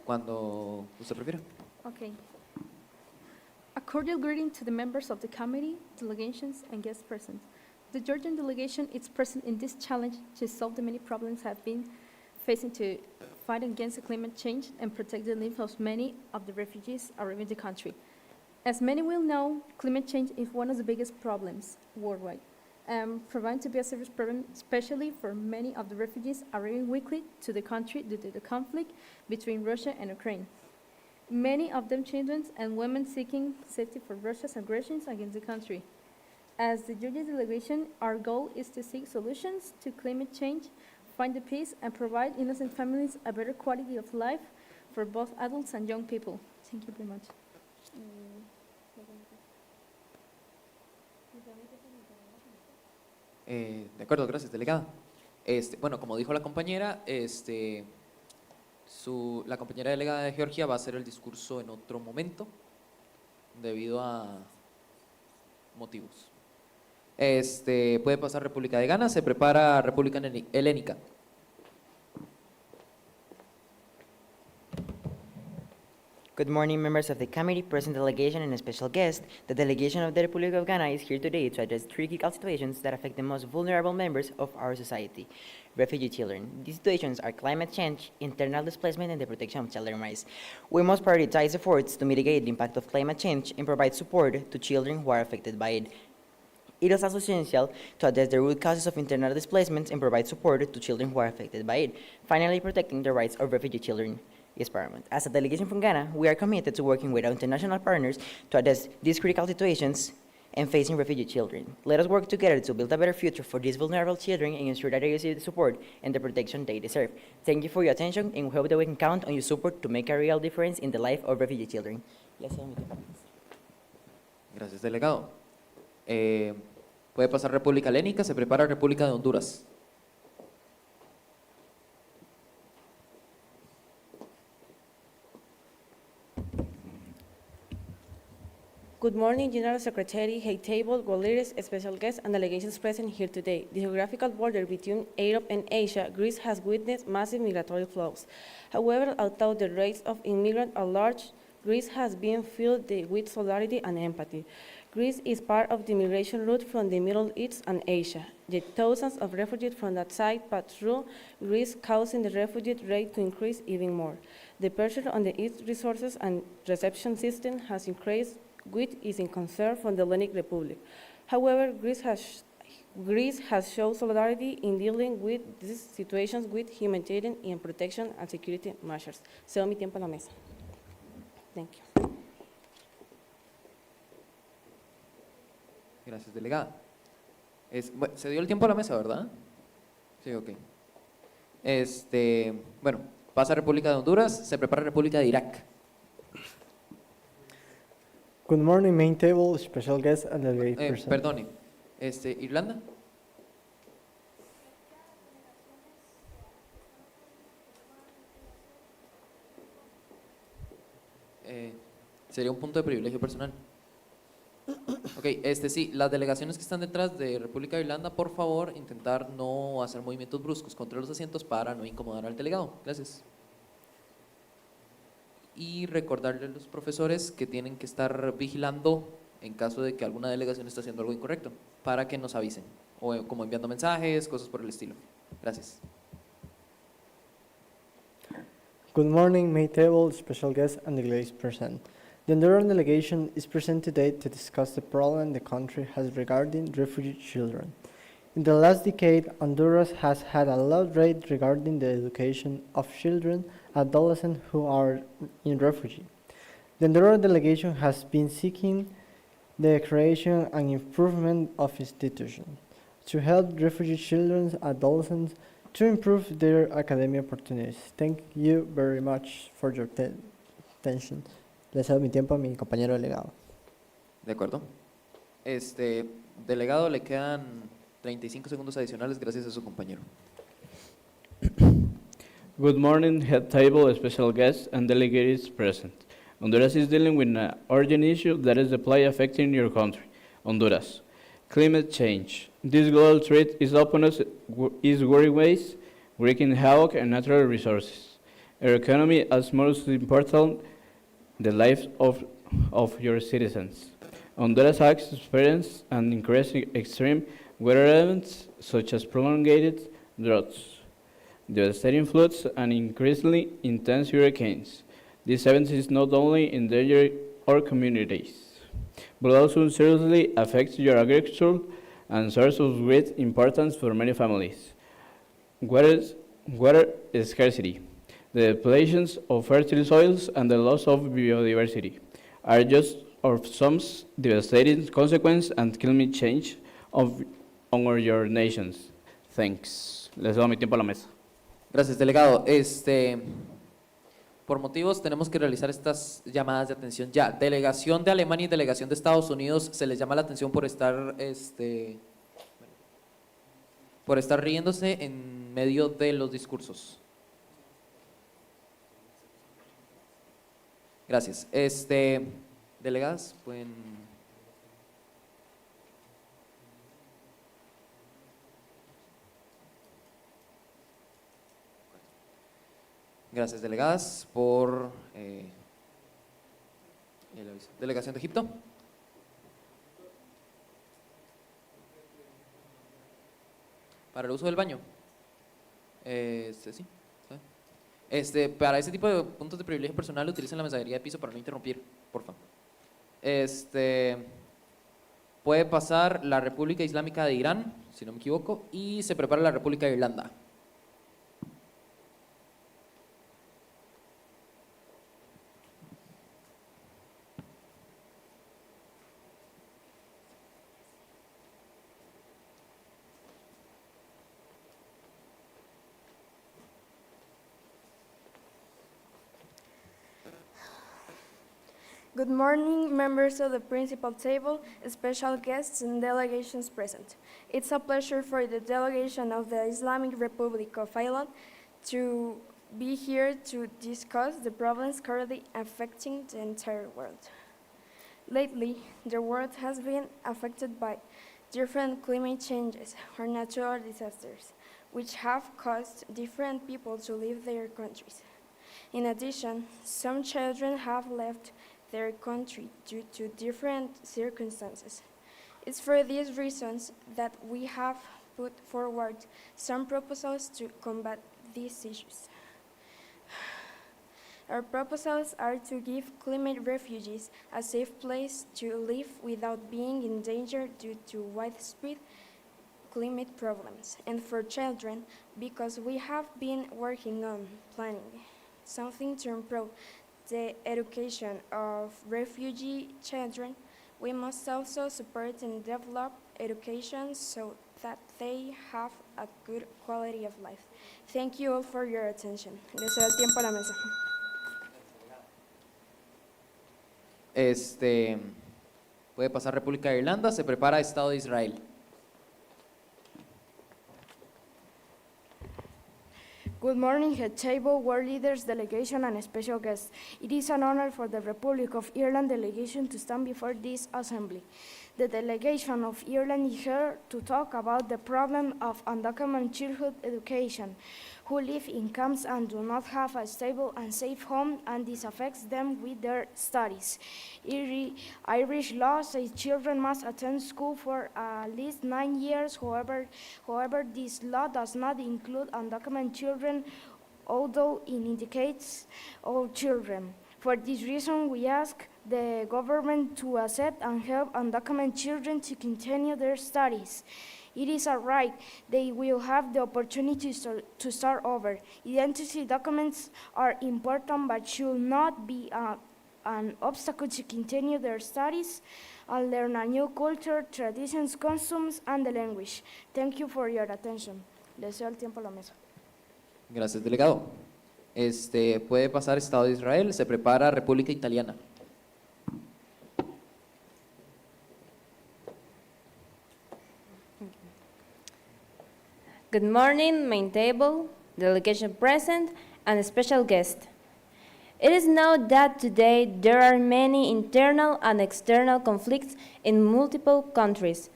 Cuando usted prefiera. Okay. A cordial greeting to the members of the committee, delegations, and guests present. The Georgian delegation is present in this challenge to solve the many problems have been facing to fight against climate change and protect the lives of many of the refugees arriving in the country. As many will know, climate change is one of the biggest problems worldwide, proving to be a serious problem, especially for many of the refugees arriving weekly to the country due to the conflict between Russia and Ukraine. Many of them children and women seeking safety for Russia's aggressions against the country. As the Georgia delegation, our goal is to seek solutions to climate change, find the peace, and provide innocent families a better quality of life for both adults and young people. Thank you very much. De acuerdo, gracias, delegada. Bueno, como dijo la compañera, la compañera delegada de Georgia va a hacer el discurso en otro momento, debido a motivos. Puede pasar República de Ghana, se prepara República Helénica. Good morning, members of the committee, present delegation, and special guest. The delegation of the Republic of Ghana is here today to address three critical situations that affect the most vulnerable members of our society: refugee children. These situations are climate change, internal displacement, and the protection of children's rights. We must prioritize efforts to mitigate the impact of climate change and provide support to children who are affected by it. It is also essential to address the root causes of internal displacement and provide support to children who are affected by it. Finally, protecting the rights of refugee children is paramount. As a delegation from Ghana, we are committed to working with our international partners to address these critical situations and facing refugee children. Let us work together to build a better future for these vulnerable children and ensure that they receive the support and the protection they deserve. Thank you for your attention, and we hope that we can count on your support to make a real difference in the life of refugee children. Gracias, delegado. Puede pasar República Helénica, se prepara República de Honduras. Good morning, General Secretary, Head Table, world leaders, special guests, and delegations present here today. The geographical border between Europe and Asia, Greece has witnessed massive migratory flows. However, although the rates of immigrants are large, Greece has been filled with solidarity and empathy. Greece is part of the migration route from the Middle East and Asia. Yet thousands of refugees from that side pass through Greece, causing the refugee rate to increase even more. The pressure on the East resources and reception system has increased, which is in concern for the Hellenic Republic. However, Greece has shown solidarity in dealing with these situations with humanitarian and protection and security measures. Cedo mi tiempo a la mesa. Thank you. Gracias, delegada. Se dio el tiempo a la mesa, ¿verdad? Sí, ok. Bueno, pasa República de Honduras, se prepara República de Irak. Good morning, main table, special guest, and delegate person. Perdone, Irlanda. Sería un punto de privilegio personal. Ok, sí, las delegaciones que están detrás de República de Irlanda, por favor, intentar no hacer movimientos bruscos contra los asientos para no incomodar al delegado. Gracias. Y recordarle a los profesores que tienen que estar vigilando en caso de que alguna delegación esté haciendo algo incorrecto, para que nos avisen, o como enviando mensajes, cosas por el estilo. Gracias. Good morning, main table, special guest, and delegates present. The Honduran delegation is present today to discuss the problem the country has regarding refugee children. In the last decade, Honduras has had a low rate regarding the education of children, adolescents who are in refugee. The Honduran delegation has been seeking the creation and improvement of institutions to help refugee children, adolescents, to improve their academic opportunities. Thank you very much for your attention. Le cedo mi tiempo a mi compañero delegado. De acuerdo. Delegado, le quedan 35 segundos adicionales gracias a su compañero. Good morning, head table, special guests, and delegates present. Honduras is dealing with an urgent issue that is the plight affecting your country, Honduras. Climate change. This global threat is upon us, is worrying ways, wreaking havoc on natural resources. Our economy is most important, the lives of your citizens. Honduras has experienced an increasing extreme weather events such as prolonged droughts, devastating floods, and increasingly intense hurricanes. These events is not only endanger our communities, but also seriously affects your agriculture and source of great importance for many families. Water scarcity, the depletions of fertile soils, and the loss of biodiversity are just of some devastating consequences and climate change on your nations. Thanks. Les doy mi tiempo a la mesa. Gracias, delegado. Por motivos tenemos que realizar estas llamadas de atención ya. Delegación de Alemania y delegación de Estados Unidos, se les llama la atención por estar riéndose en medio de los discursos. Gracias. Delegadas, pueden. Gracias, delegadas, por Delegación de Egipto. Para el uso del baño. Sí. Para ese tipo de puntos de privilegio personal utilicen la mensajería de piso para no interrumpir, por favor. Puede pasar la República Islámica de Irán, si no me equivoco, y se prepara la República de Irlanda. Good morning, members of the principal table, special guests and delegations present. It's a pleasure for the delegation of the Islamic Republic of Ireland to be here to discuss the problems currently affecting the entire world. Lately, the world has been affected by different climate changes or natural disasters, which have caused different people to leave their countries. In addition, some children have left their country due to different circumstances. It's for these reasons that we have put forward some proposals to combat these issues. Our proposals are to give climate refugees a safe place to live without being in danger due to widespread climate problems, and for children, because we have been working on planning something to improve the education of refugee children. We must also support and develop education so that they have a good quality of life. Thank you all for your attention. Le cedo el tiempo a la mesa. Puede pasar República de Irlanda, se prepara Estado de Israel. Good morning, head table, world leaders, delegation, and special guests. It is an honor for the Republic of Ireland delegation to stand before this assembly. The delegation of Ireland is here to talk about the problem of undocumented childhood education, who live in camps and do not have a stable and safe home, and this affects them with their studies. Irish law says children must attend school for at least 9 years. However, this law does not include undocumented children, although it indicates all children. For this reason, we ask the government to accept and help undocumented children to continue their studies. It is a right. They will have the opportunity to start over. Identity documents are important but should not be an obstacle to continue their studies and learn a new culture, traditions, customs, and the language. Thank you for your attention. Les doy el tiempo a la mesa. Gracias, delegado. Puede pasar Estado de Israel, se prepara República Italiana. Good morning, main table, delegation present, and special guest. It is known that today there are many internal and external conflicts in multiple countries.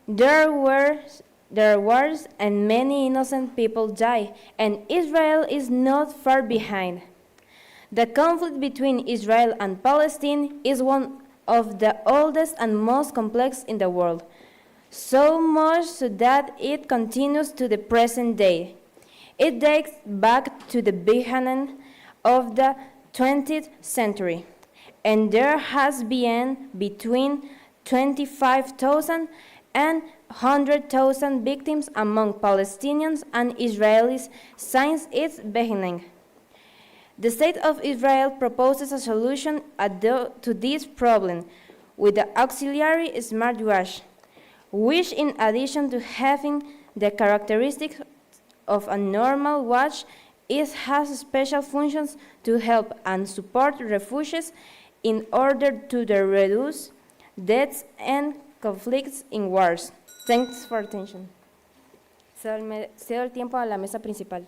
There are wars and many innocent people die, and Israel is not far behind. The conflict between Israel and Palestine is one of the oldest and most complex in the world, so much so that it continues to the present day. It dates back to the beginning of the 20th century, and there has been between 25,000 and 100,000 victims among Palestinians and Israelis since its beginning. The State of Israel proposes a solution to this problem with the auxiliary smartwatch, which, in addition to having the characteristics of a normal watch, it has special functions to help and support refugees in order to reduce deaths and conflicts in wars. Thanks for attention. Cedo el tiempo a la mesa principal.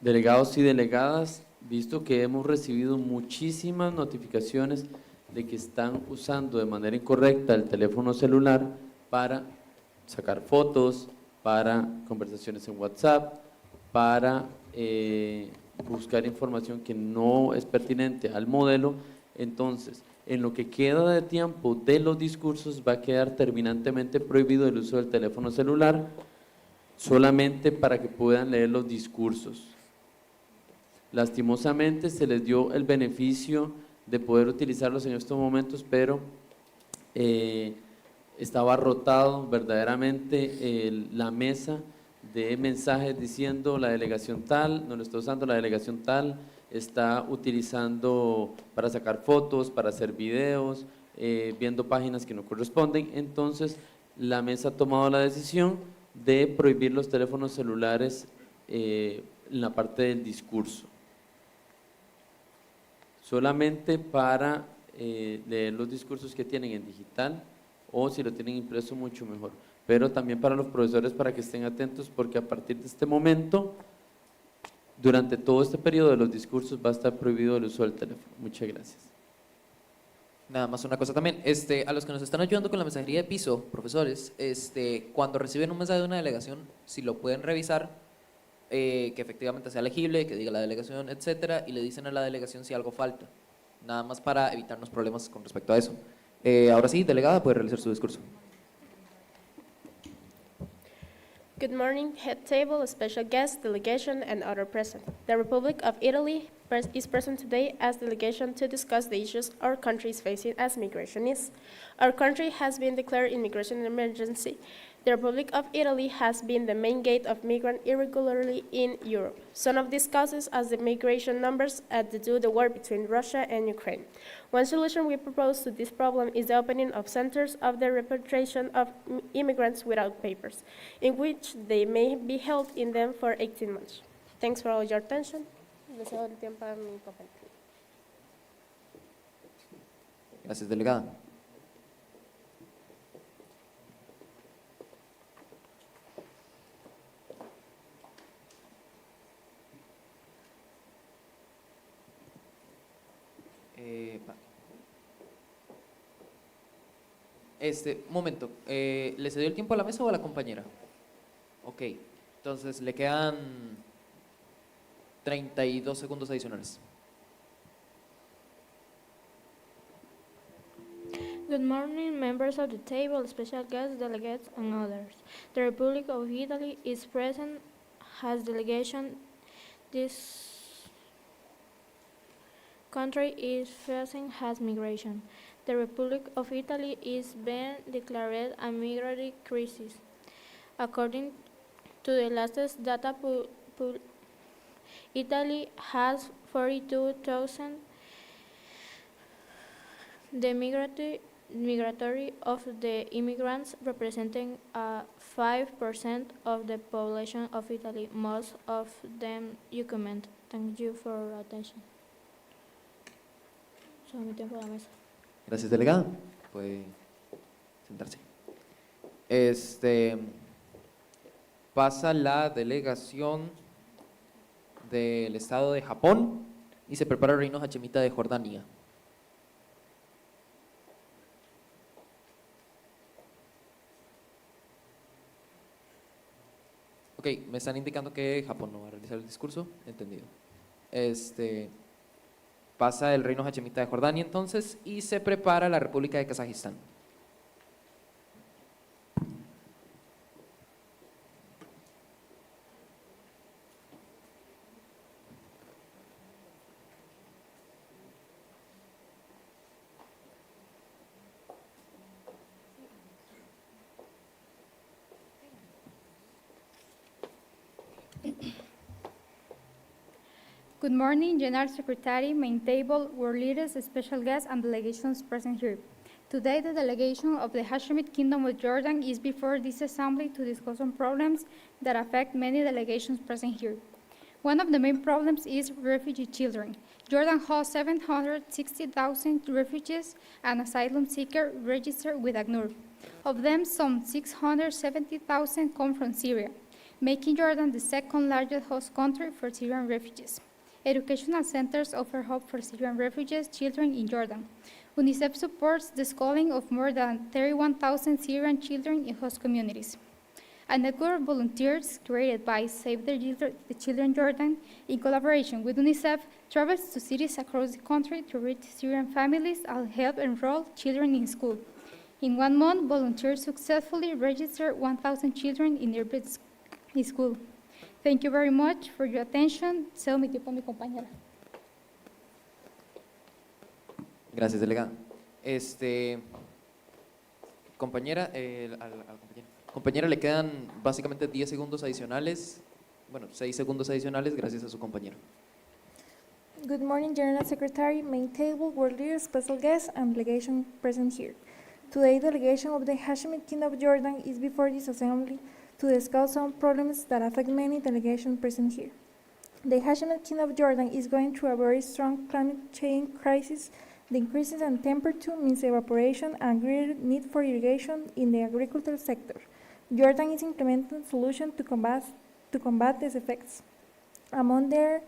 Delegados y delegadas, visto que hemos recibido muchísimas notificaciones de que están usando de manera incorrecta el teléfono celular para sacar fotos, para conversaciones en WhatsApp, para buscar información que no es pertinente al modelo. Entonces, en lo que queda de tiempo de los discursos va a quedar terminantemente prohibido el uso del teléfono celular solamente para que puedan leer los discursos. Lastimosamente se les dio el beneficio de poder utilizarlos en estos momentos, pero estaba rotado verdaderamente la mesa de mensajes diciendo la delegación tal, no lo está usando la delegación tal, está utilizando para sacar fotos, para hacer videos, viendo páginas que no corresponden. Entonces la mesa ha tomado la decisión de prohibir los teléfonos celulares en la parte del discurso, solamente para leer los discursos que tienen en digital, o si lo tienen impreso mucho mejor, pero también para los profesores para que estén atentos, porque a partir de este momento, durante todo este periodo de los discursos va a estar prohibido el uso del teléfono. Muchas gracias. Nada más una cosa también, a los que nos están ayudando con la mensajería de piso, profesores, cuando reciben un mensaje de una delegación, si lo pueden revisar, que efectivamente sea legible, que diga la delegación, etcétera, y le dicen a la delegación si algo falta, nada más para evitarnos problemas con respecto a eso. Ahora sí, delegada, puede realizar su discurso. Good morning, head table, special guest, delegation, and other present. The Republic of Italy is present today as delegation to discuss the issues our country is facing as migration is. Our country has been declared immigration emergency. The Republic of Italy has been the main gate of migrants irregularly in Europe. Some of these causes as the migration numbers due to the war between Russia and Ukraine. One solution we propose to this problem is the opening of centers of the repatriation of immigrants without papers, in which they may be held in them for 18 months. Thanks for all your attention. Deseo el tiempo a mi compañero. Gracias, delegada. Un momento, ¿le cedió el tiempo a la mesa o a la compañera? Ok, entonces le quedan 32 segundos adicionales. Good morning, members of the table, special guests, delegates, and others. The Republic of Italy is present, has delegation. This country is facing has migration. The Republic of Italy is being declared a migratory crisis. According to the latest data, Italy has 42,000. The migratory of the immigrants representing 5% of the population of Italy, most of them documented. Thank you for your attention. Solo mi tiempo a la mesa. Gracias, delegada. Puede sentarse. Pasa la delegación del Estado de Japón y se prepara el reino hachemita de Jordania. Ok, me están indicando que Japón no va a realizar el discurso. Entendido. Pasa el reino hachemita de Jordania entonces y se prepara la República de Kazajistán. Good morning, General Secretary, main table, world leaders, special guests, and delegations present here. Today, the delegation of the Hashemite Kingdom of Jordan is before this assembly to discuss on problems that affect many delegations present here. One of the main problems is refugee children. Jordan has 760,000 refugees and asylum seekers registered with ACNUR. Of them, some 670,000 come from Syria, making Jordan the second largest host country for Syrian refugees. Educational centers offer hope for Syrian refugees children in Jordan. UNICEF supports the schooling of more than 31,000 Syrian children in host communities. A network of volunteers created by Save the Children Jordan, in collaboration with UNICEF, travels to cities across the country to reach Syrian families and help enroll children in school. In 1 month, volunteers successfully registered 1,000 children in their school. Thank you very much for your attention. Cedo mi tiempo a mi compañera. Gracias, delegada. Compañera, compañera, le quedan básicamente 10 segundos adicionales, bueno, 6 segundos adicionales gracias a su compañero. Good morning, General Secretary, Main Table, World Leaders, Special Guests, and delegation present here. Today, the delegation of the Hashemite Kingdom of Jordan is before this assembly to discuss some problems that affect many delegations present here. The Hashemite Kingdom of Jordan is going through a very strong climate change crisis. The increases in temperature means evaporation and greater need for irrigation in the agricultural sector. Jordan is implementing solutions to combat these effects. Among the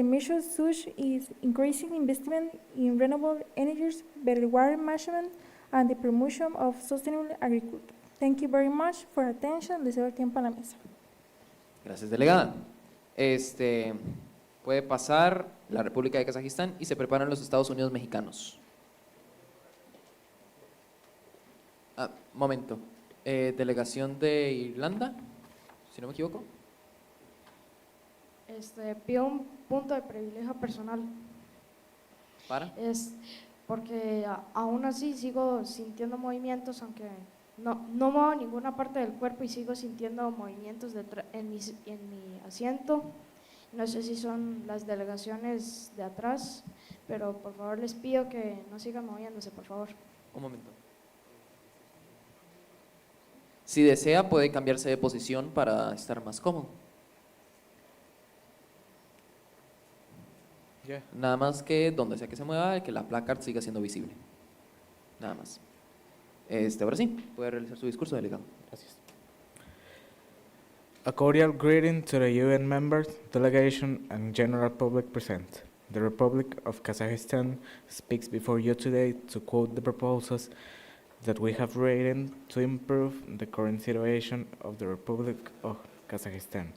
measures such is increasing investment in renewable energies, better water management, and the promotion of sustainable agriculture. Thank you very much for attention. Les doy el tiempo a la mesa. Gracias, delegada. Puede pasar la República de Kazajistán y se preparan los Estados Unidos mexicanos. Momento. Delegación de Irlanda, si no me equivoco. Pido un punto de privilegio personal. ¿Para? Porque aún así sigo sintiendo movimientos, aunque no muevo ninguna parte del cuerpo y sigo sintiendo movimientos en mi asiento. No sé si son las delegaciones de atrás, pero por favor les pido que no sigan moviéndose, por favor. Un momento. Si desea, puede cambiarse de posición para estar más cómodo. Nada más que donde sea que se mueva, que la placard siga siendo visible. Nada más. Ahora sí, puede realizar su discurso, delegado. Gracias. A cordial greeting to the UN members, delegation, and general public present. The Republic of Kazakhstan speaks before you today to quote the proposals that we have written to improve the current situation of the Republic of Kazakhstan.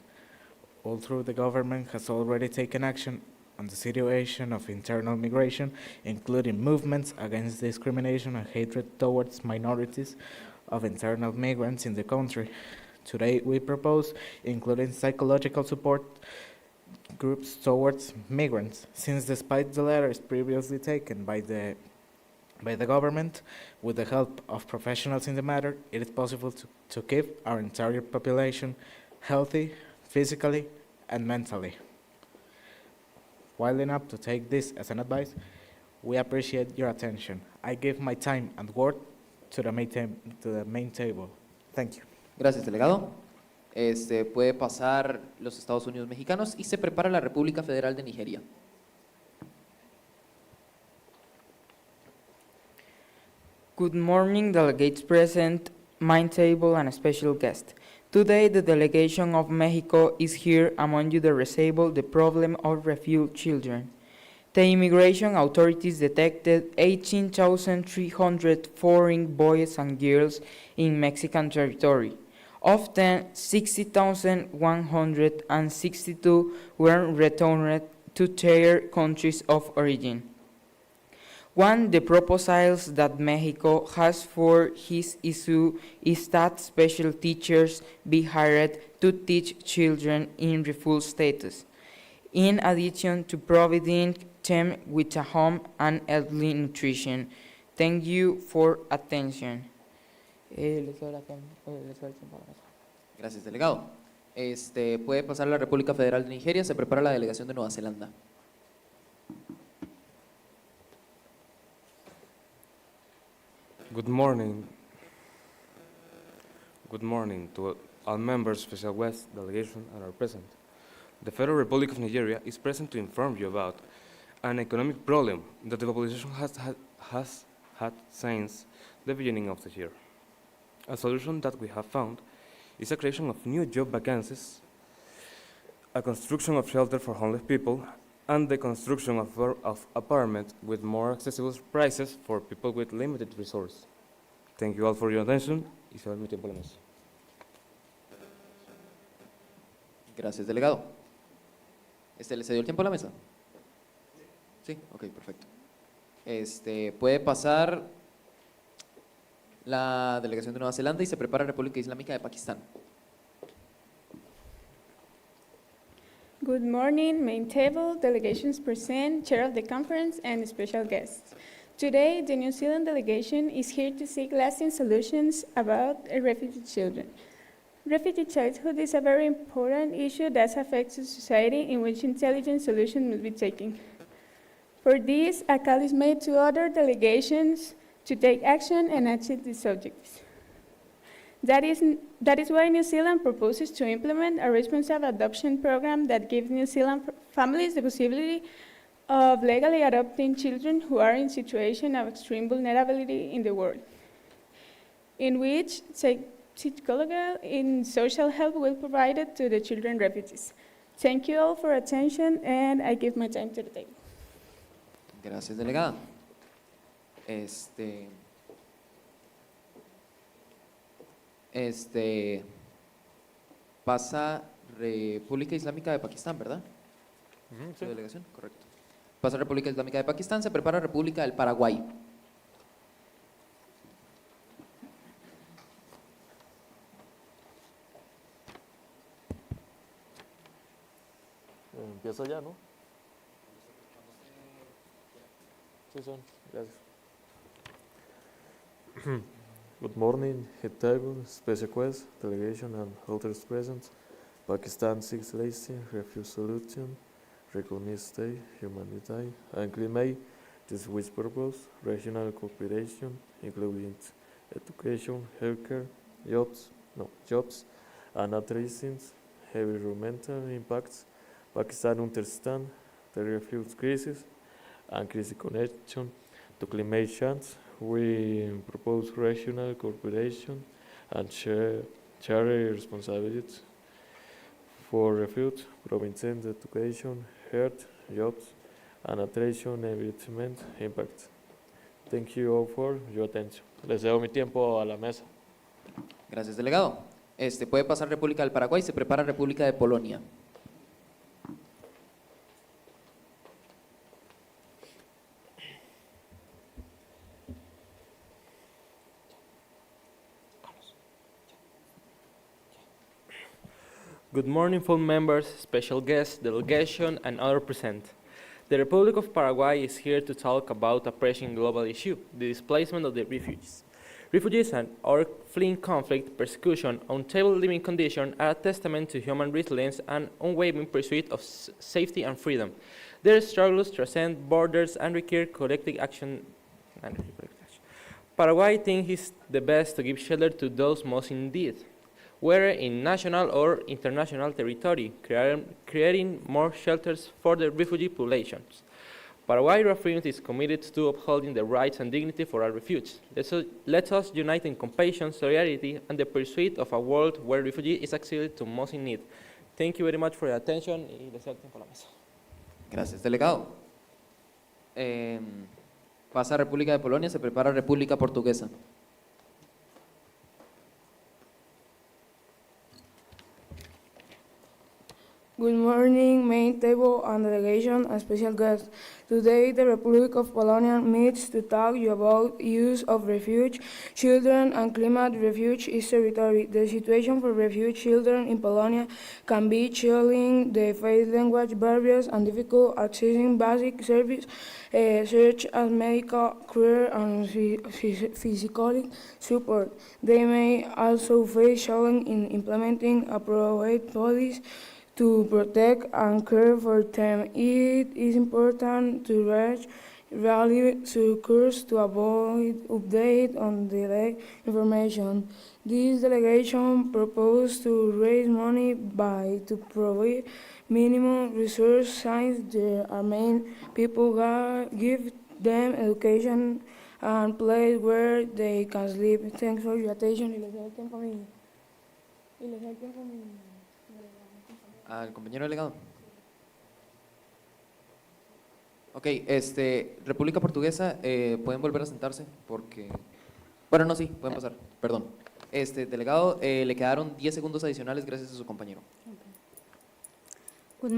Although the government has already taken action on the situation of internal migration, including movements against discrimination and hatred towards minorities of internal migrants in the country. Today, we propose including psychological support groups towards migrants, since despite the letters previously taken by the government, with the help of professionals in the matter, it is possible to keep our entire population healthy, physically and mentally. While enough to take this as an advice, we appreciate your attention. I give my time and word to the main table. Thank you. Gracias, delegado. Puede pasar los Estados Unidos mexicanos y se prepara la República Federal de Nigeria. Good morning, delegates present, main table, and a special guest. Today, the delegation of Mexico is here among you to resolve the problem of refugee children. The immigration authorities detected 18,300 foreign boys and girls in Mexican territory. Of them, 60,162 were returned to their countries of origin. One of the proposals that Mexico has for his issue is that special teachers be hired to teach children in refugee status, in addition to providing them with a home and healthy nutrition. Thank you for attention. Gracias, delegado. Puede pasar la República Federal de Nigeria, se prepara la delegación de Nueva Zelanda. Good morning. Good morning to all members, special guests, delegation, and our present. The Federal Republic of Nigeria is present to inform you about an economic problem that the population has had since the beginning of the year. A solution that we have found is a creation of new job vacancies, a construction of shelter for homeless people, and the construction of apartments with more accessible prices for people with limited resources. Thank you all for your attention. Gracias, delegado. ¿Le cedió el tiempo a la mesa? Sí, ok, perfecto. Puede pasar la delegación de Nueva Zelanda y se prepara República Islámica de Pakistán. Good morning, main table, delegations present, chair of the conference, and special guests. Today, the New Zealand delegation is here to seek lasting solutions about refugee children. Refugee childhood is a very important issue that affects the society in which intelligent solutions must be taken. For this, a call is made to other delegations to take action and achieve these objectives. That is why New Zealand proposes to implement a responsible adoption program that gives New Zealand families the possibility of legally adopting children who are in situations of extreme vulnerability in the world, in which psychological and social help will be provided to the children refugees. Thank you all for attention, and I give my time to the table. Gracias, delegada. Pasa República Islámica de Pakistán, ¿verdad? Sí. ¿Su delegación? Correcto. Pasa República Islámica de Pakistán, se prepara República del Paraguay. Empiezo ya, ¿no? Sí, son. Gracias. Good morning, head table, special quest, delegation and others present. Pakistan seeks lasting refugee solution, recognize state, humanity, and climate, this which purpose, regional cooperation, including education, healthcare, jobs, and addressing heavy environmental impacts. Pakistan understands the refugee crisis and crisis connection to climate change. We propose regional cooperation and share responsibilities for refuge, providing education, health, jobs, and addressing environment impacts. Thank you all for your attention. Les dejo mi tiempo a la mesa. Gracias, delegado. Puede pasar República del Paraguay, se prepara República de Polonia. Good morning, full members, special guests, delegation, and other present. The Republic of Paraguay is here to talk about a pressing global issue, the displacement of the refugees. Refugees are fleeing conflict, persecution, unstable living conditions are a testament to human resilience and unwavering pursuit of safety and freedom. Their struggles transcend borders and require collective action. Paraguay thinks it's the best to give shelter to those most in need, whether in national or international territory, creating more shelters for the refugee populations. Paraguay reaffirms its committed to upholding the rights and dignity for our refugees. Let us unite in compassion, solidarity, and the pursuit of a world where refugee is accessible to most in need. Thank you very much for your attention. Y les cedo el tiempo a la mesa. Gracias, delegado. Pasa República de Polonia, se prepara República Portuguesa. Good morning, main table and delegation and special guests. Today, the Republic of Polonia meets to talk about use of refuge children and climate refuge is territory. The situation for refugee children in Polonia can be challenging. They face language barriers and difficult accessing basic services such as medical care and physical support. They may also face challenge in implementing appropriate policies to protect and care for them. It is important to reach value sources to avoid update on delayed information. This delegation proposed to raise money to provide minimum resource since there are many people give them education and place where they can sleep. Thanks for your attention. Al compañero delegado. Ok, República Portuguesa, pueden volver a sentarse porque… Bueno, no, sí, pueden pasar, perdón. Delegado, le quedaron 10 segundos adicionales gracias a su compañero. Good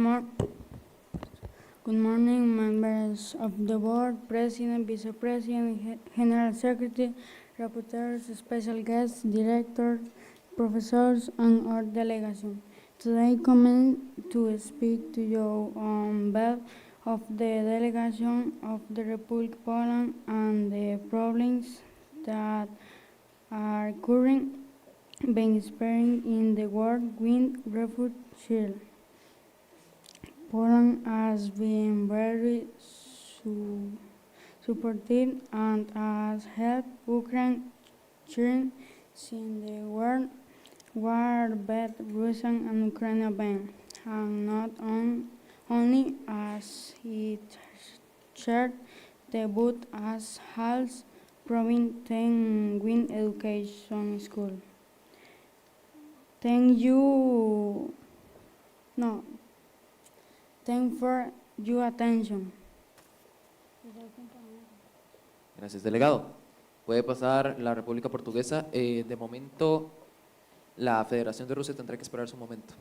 morning, members of the board, president, vice president, general secretary, rapporteurs, special guests, directors, professors, and our delegation. Today, I come to speak to you on behalf of the delegation of the Republic of Poland and the problems that are currently being experienced in the world with refugees. Poland has been very supportive and has helped Ukraine since the world war between Russia and Ukraine began, and not only as it shared the boat as has proven 10 win education school. Thank you. No. Thank for your attention. Gracias, delegado. Puede pasar la República Portuguesa. De momento, la Federación de Rusia tendrá que esperar su momento.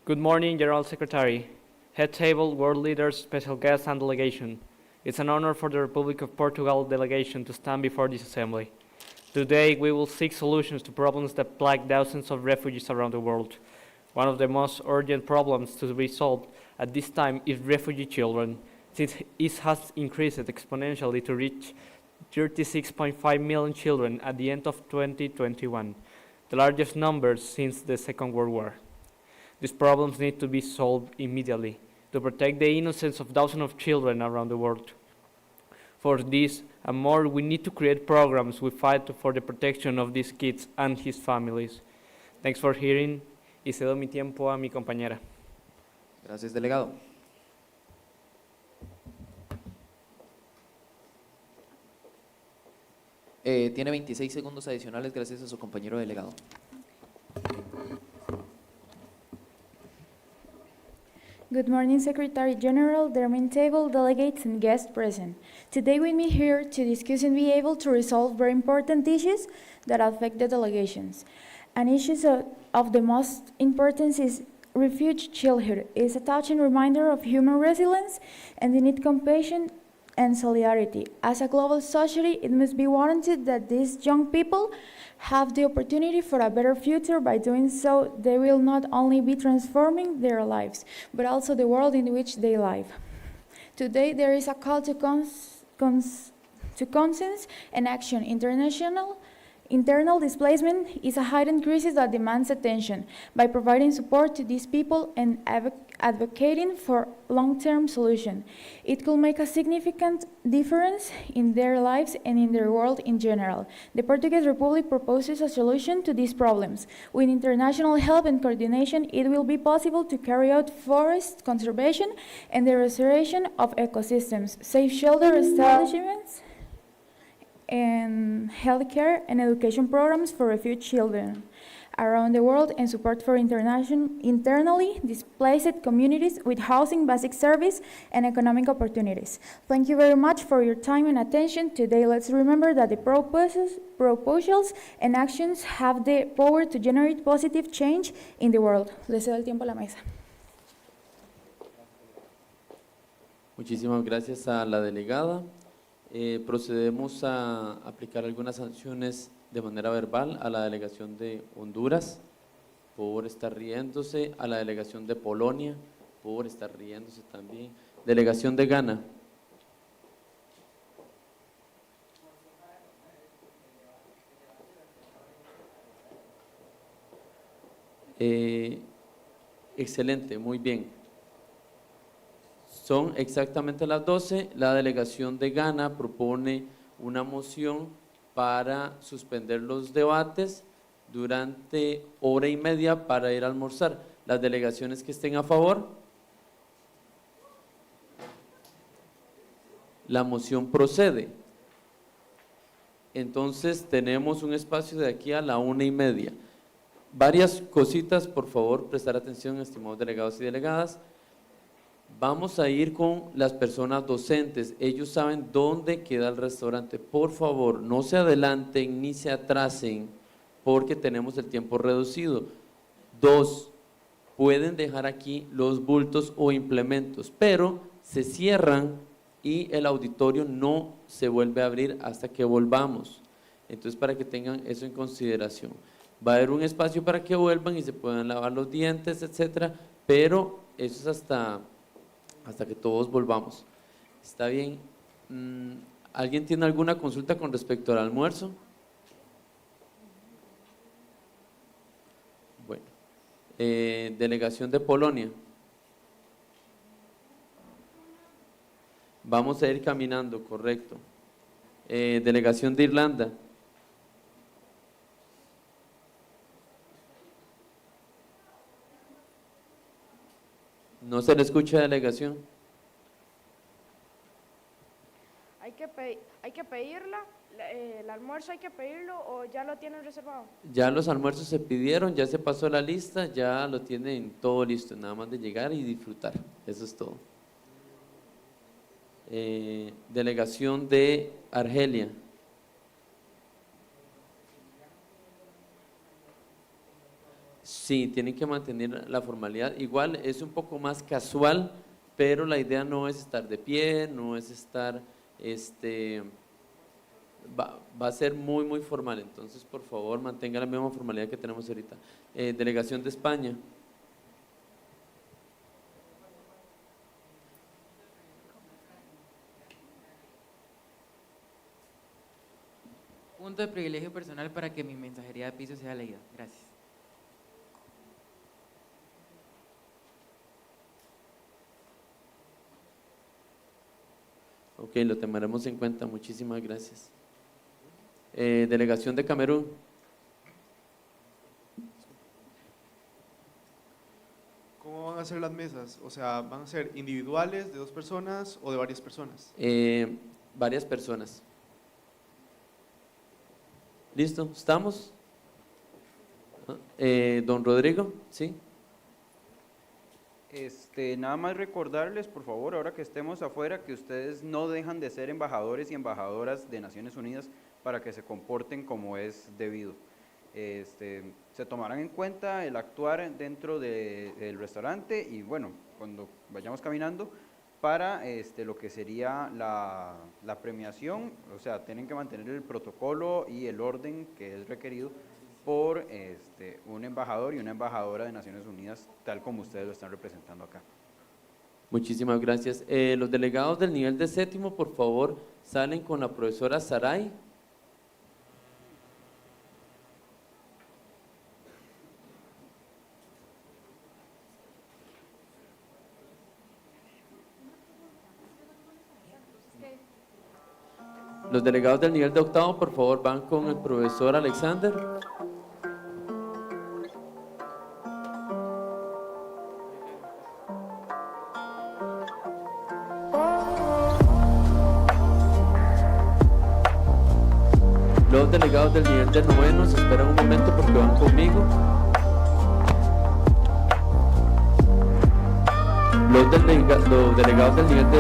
Good morning, General Secretary, Head Table, World Leaders, Special Guests, and Delegation. It's an honor for the Republic of Portugal delegation to stand before this assembly. Today, we will seek solutions to problems that plague thousands of refugees around the world. One of the most urgent problems to be solved at this time is refugee children, since it has increased exponentially to reach 36.5 million children at the end of 2021, the largest number since the Second World War. These problems need to be solved immediately to protect the innocence of thousands of children around the world. For this and more, we need to create programs we fight for the protection of these kids and his families. Thanks for hearing y cedo mi tiempo a mi compañera. Gracias, delegado. Tiene 26 segundos adicionales gracias a su compañero delegado. Good morning, Secretary General, the main table, delegates, and guests present. Today with me here to discuss and be able to resolve very important issues that affect the delegations. An issue of the most importance is refugee childhood. It is a touching reminder of human resilience and the need compassion and solidarity. As a global society, it must be warranted that these young people have the opportunity for a better future. By doing so, they will not only be transforming their lives, but also the world in which they live. Today, there is a call to conscience and action. Internal displacement is a heightened crisis that demands attention. By providing support to these people and advocating for long-term solutions, it could make a significant difference in their lives and in their world in general. The Portuguese Republic proposes a solution to these problems. With international help and coordination, it will be possible to carry out forest conservation and the restoration of ecosystems, safe shelter establishments, and healthcare and education programs for refugee children around the world, and support for internally displaced communities with housing, basic service, and economic opportunities. Thank you very much for your time and attention. Today, let's remember that the proposals and actions have the power to generate positive change in the world. Les cedo el tiempo a la mesa. Muchísimas gracias a la delegada. Procedemos a aplicar algunas sanciones de manera verbal a la delegación de Honduras por estar riéndose, a la delegación de Polonia por estar riéndose también, delegación de Ghana. Excelente, muy bien. Son exactamente las 12. La delegación de Ghana propone una moción para suspender los debates durante hora y media para ir a almorzar. Las delegaciones que estén a favor. La moción procede. Entonces tenemos un espacio de aquí a la 1:30. varias cositas, por favor, prestar atención, estimados delegados y delegadas. Vamos a ir con las personas docentes, ellos saben dónde queda el restaurante. Por favor, no se adelanten ni se atrasen porque tenemos el tiempo reducido. 2, pueden dejar aquí los bultos o implementos, pero se cierran y el auditorio no se vuelve a abrir hasta que volvamos. Entonces, para que tengan eso en consideración. Va a haber un espacio para que vuelvan y se puedan lavar los dientes, etcétera, pero eso es hasta que todos volvamos. ¿Está bien? ¿Alguien tiene alguna consulta con respecto al almuerzo? Bueno, delegación de Polonia. Vamos a ir caminando, correcto. Delegación de Irlanda. No se le escucha, delegación. Hay que pedirla, el almuerzo hay que pedirlo o ya lo tienen reservado. Ya los almuerzos se pidieron, ya se pasó la lista, ya lo tienen todo listo, nada más de llegar y disfrutar, eso es todo. Delegación de Argelia. Sí, tienen que mantener la formalidad, igual es un poco más casual, pero la idea no es estar de pie, no es estar, va a ser muy formal, entonces por favor mantenga la misma formalidad que tenemos ahorita. Delegación de España. Punto de privilegio personal para que mi mensajería de piso sea leída. Gracias. Ok, lo tomaremos en cuenta, muchísimas gracias. Delegación de Camerún. ¿Cómo van a ser las mesas? O sea, ¿van a ser individuales, de 2 personas o de varias personas? Varias personas. ¿Listo? ¿Estamos? Don Rodrigo, ¿sí? Nada más recordarles, por favor, ahora que estemos afuera, que ustedes no dejan de ser embajadores y embajadoras de Naciones Unidas para que se comporten como es debido. Se tomarán en cuenta el actuar dentro del restaurante y bueno, cuando vayamos caminando para lo que sería la premiación, o sea, tienen que mantener el protocolo y el orden que es requerido por un embajador y una embajadora de Naciones Unidas, tal como ustedes lo están representando acá. Muchísimas gracias. Los delegados del nivel de 7º, por favor, salen con la profesora Saray. Los delegados del nivel de 8º, por favor, van con el profesor Alexander. Los delegados del nivel de 9º se esperan un momento porque van conmigo. Los delegados del nivel de